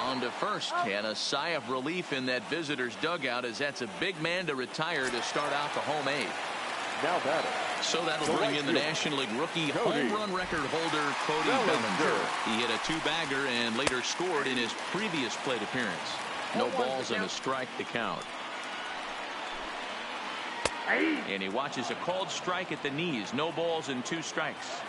Speaker 1: On to first, and a sigh of relief in that visitor's dugout as that's a big man to retire to start out the home 8th.
Speaker 2: Now batter.
Speaker 1: So that'll bring in the National League rookie home run record holder Cody Bellinger. He hit a 2-bagger and later scored in his previous plate appearance. No balls and a strike to count. And he watches a called strike at the knees. No balls and 2 strikes.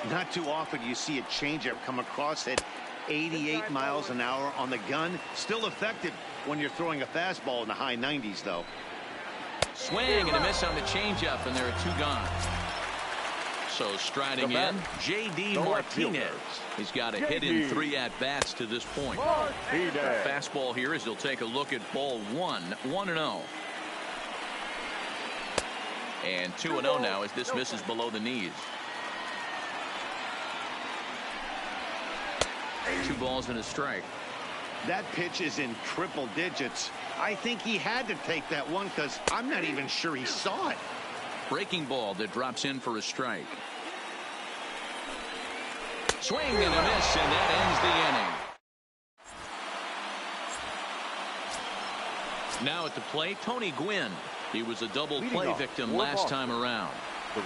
Speaker 3: Not too often you see a changeup come across at 88 miles an hour on the gun. Still effective when you're throwing a fastball in the high 90s, though.
Speaker 1: Swing and a miss on the changeup, and there are 2 gone. So striding in, J.D. Martinez. He's got a hit in 3 at-bats to this point. Fastball here as he'll take a look at ball 1, 1-0. And 2-0 now as this misses below the knees. 2 balls and a strike.
Speaker 3: That pitch is in triple digits. I think he had to take that one because I'm not even sure he saw it.
Speaker 1: Breaking ball that drops in for a strike. Swing and a miss, and that ends the inning. Now at the plate, Tony Gwynn. He was a double play victim last time around.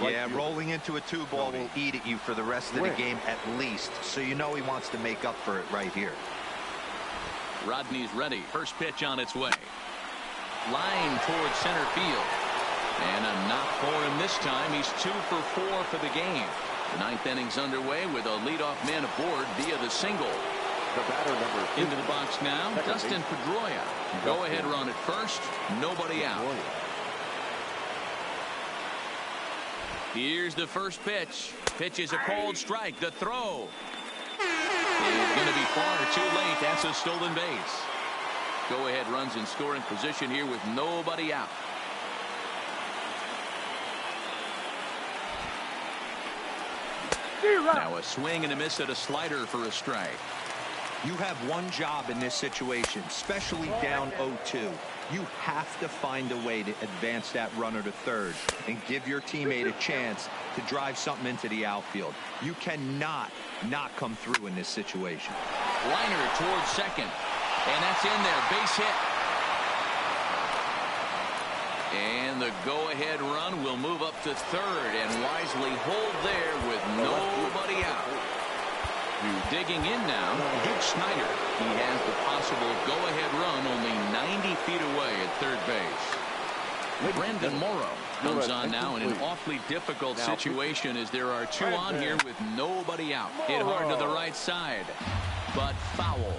Speaker 5: Yeah, rolling into a 2-ball will eat at you for the rest of the game at least, so you know he wants to make up for it right here.
Speaker 1: Rodney's ready. First pitch on its way. Line towards center field. And a knock for him this time. He's 2 for 4 for the game. The 9th inning's underway with a leadoff man aboard via the single.
Speaker 2: The batter number 50.
Speaker 1: Into the box now, Dustin Pedroia. Go-ahead run at first. Nobody out. Here's the first pitch. Pitch is a cold strike. The throw. It's going to be far too late. That's a stolen base. Go-ahead runs in scoring position here with nobody out. Now a swing and a miss at a slider for a strike.
Speaker 5: You have one job in this situation, especially down 0-2. You have to find a way to advance that runner to third and give your teammate a chance to drive something into the outfield. You cannot not come through in this situation.
Speaker 1: Liner towards second. And that's in there. Base hit. And the go-ahead run will move up to third and wisely hold there with nobody out. Digging in now, Duke Snyder. He has the possible go-ahead run only 90 feet away at third base. Brandon Morrow comes on now in an awfully difficult situation as there are 2 on here with nobody out. Hit hard to the right side, but foul.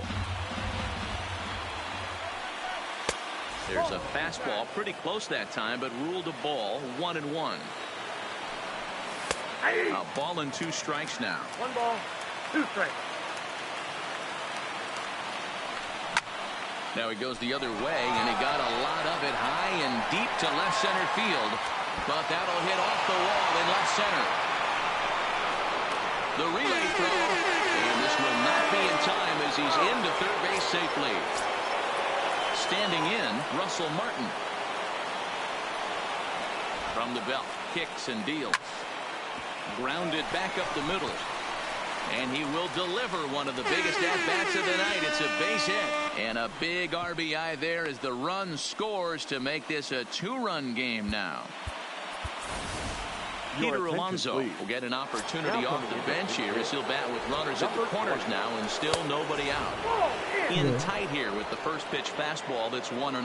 Speaker 1: There's a fastball pretty close that time, but ruled a ball, 1-1. A ball and 2 strikes now.
Speaker 4: 1 ball, 2 strikes.
Speaker 1: Now he goes the other way, and he got a lot of it high and deep to left center field. But that'll hit off the wall in left center. The relay throw, and this will not be in time as he's into third base safely. Standing in, Russell Martin. From the belt, kicks and deals. Grounded back up the middle. And he will deliver one of the biggest at-bats of the night. It's a base hit. And a big RBI there as the run scores to make this a 2-run game now. Peter Alonso will get an opportunity off the bench here as he'll bat with runners at the corners now and still nobody out. In tight here with the first pitch fastball that's 1-0.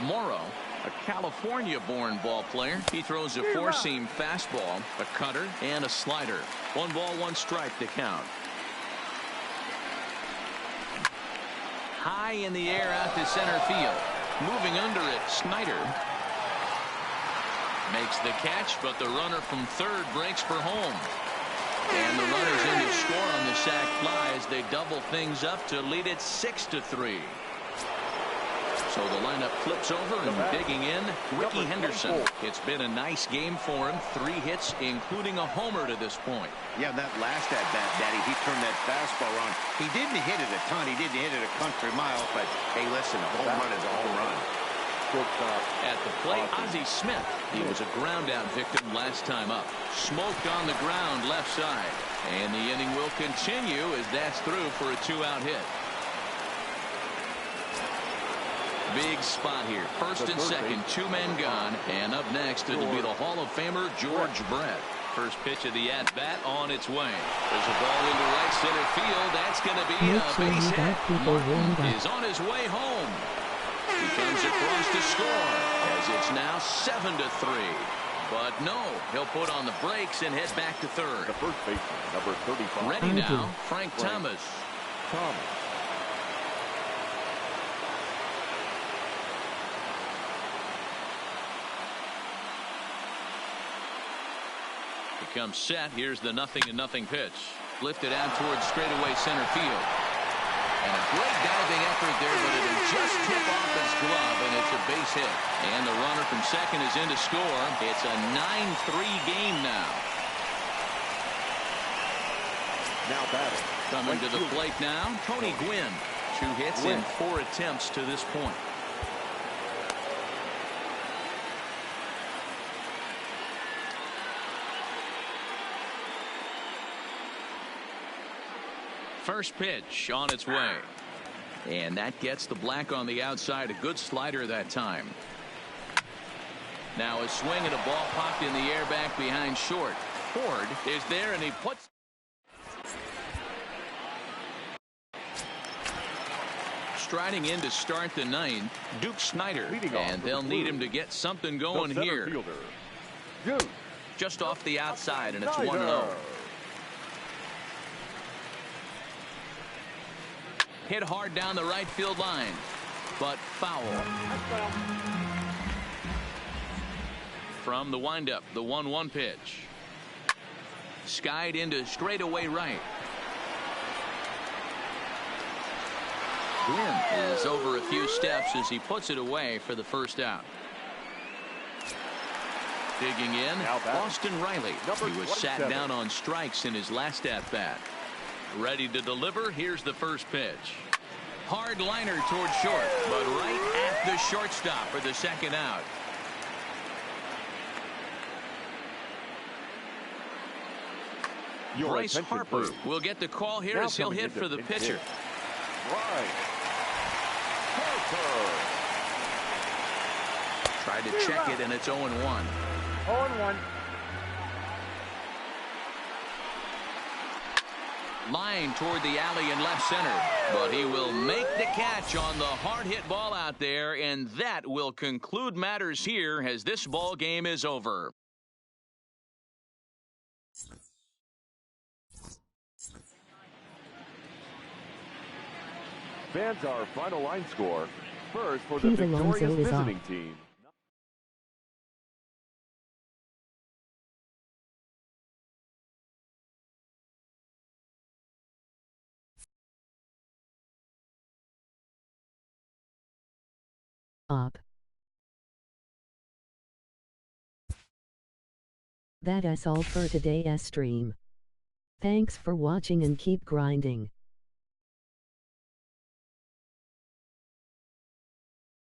Speaker 1: Morrow, a California-born ball player. He throws a 4-seam fastball, a cutter, and a slider. 1 ball, 1 strike to count. High in the air out to center field. Moving under it, Snyder makes the catch, but the runner from third breaks for home. And the runner's in to score on the sac fly as they double things up to lead it 6-3. So the lineup flips over and digging in, Ricky Henderson. It's been a nice game for him. 3 hits, including a homer to this point.
Speaker 3: Yeah, that last at-bat, Daddy, he turned that fastball on. He didn't hit it a ton. He didn't hit it a country mile, but hey, listen, a home run is a home run.
Speaker 1: At the plate, Ozzie Smith. He was a ground-out victim last time up. Smoked on the ground left side. And the inning will continue as that's through for a 2-out hit. Big spot here. First and second, 2 men gone. And up next, it'll be the Hall of Famer, George Brett. First pitch of the at-bat on its way. There's a ball into right center field. That's going to be a base hit. Martin is on his way home. He comes across to score as it's now 7-3. But no, he'll put on the brakes and head back to third.
Speaker 2: The first baseman, number 35.
Speaker 1: Ready now, Frank Thomas. Becomes set. Here's the 0-0 pitch. Lifted out towards straightaway center field. And a great diving effort there, but it'll just tip off his glove, and it's a base hit. And the runner from second is in to score. It's a 9-3 game now.
Speaker 2: Now batting.
Speaker 1: Coming to the plate now, Tony Gwynn. 2 hits in 4 attempts to this point. First pitch on its way. And that gets the black on the outside. A good slider that time. Now a swing and a ball popped in the air back behind short. Ford is there and he puts. Striding in to start the 9th, Duke Snyder. And they'll need him to get something going here. Just off the outside, and it's 1-0. Hit hard down the right field line, but foul. From the windup, the 1-1 pitch. Skied into straightaway right. Gwynn is over a few steps as he puts it away for the first out. Digging in, Austin Riley. He was sat down on strikes in his last at-bat. Ready to deliver. Here's the first pitch. Hard liner toward short, but right at the shortstop for the second out. Bryce Harper will get the call here as he'll hit for the pitcher. Tried to check it, and it's 0-1.
Speaker 4: 0-1.
Speaker 1: Line toward the alley in left center, but he will make the catch on the hard hit ball out there, and that will conclude matters here as this ball game is over.
Speaker 2: Fans, our final line score, first for the
Speaker 6: Pete Alonso
Speaker 2: victorious
Speaker 6: is
Speaker 2: visiting
Speaker 6: off.
Speaker 2: team.
Speaker 6: Up. That's all for today's stream. Thanks for watching and keep grinding.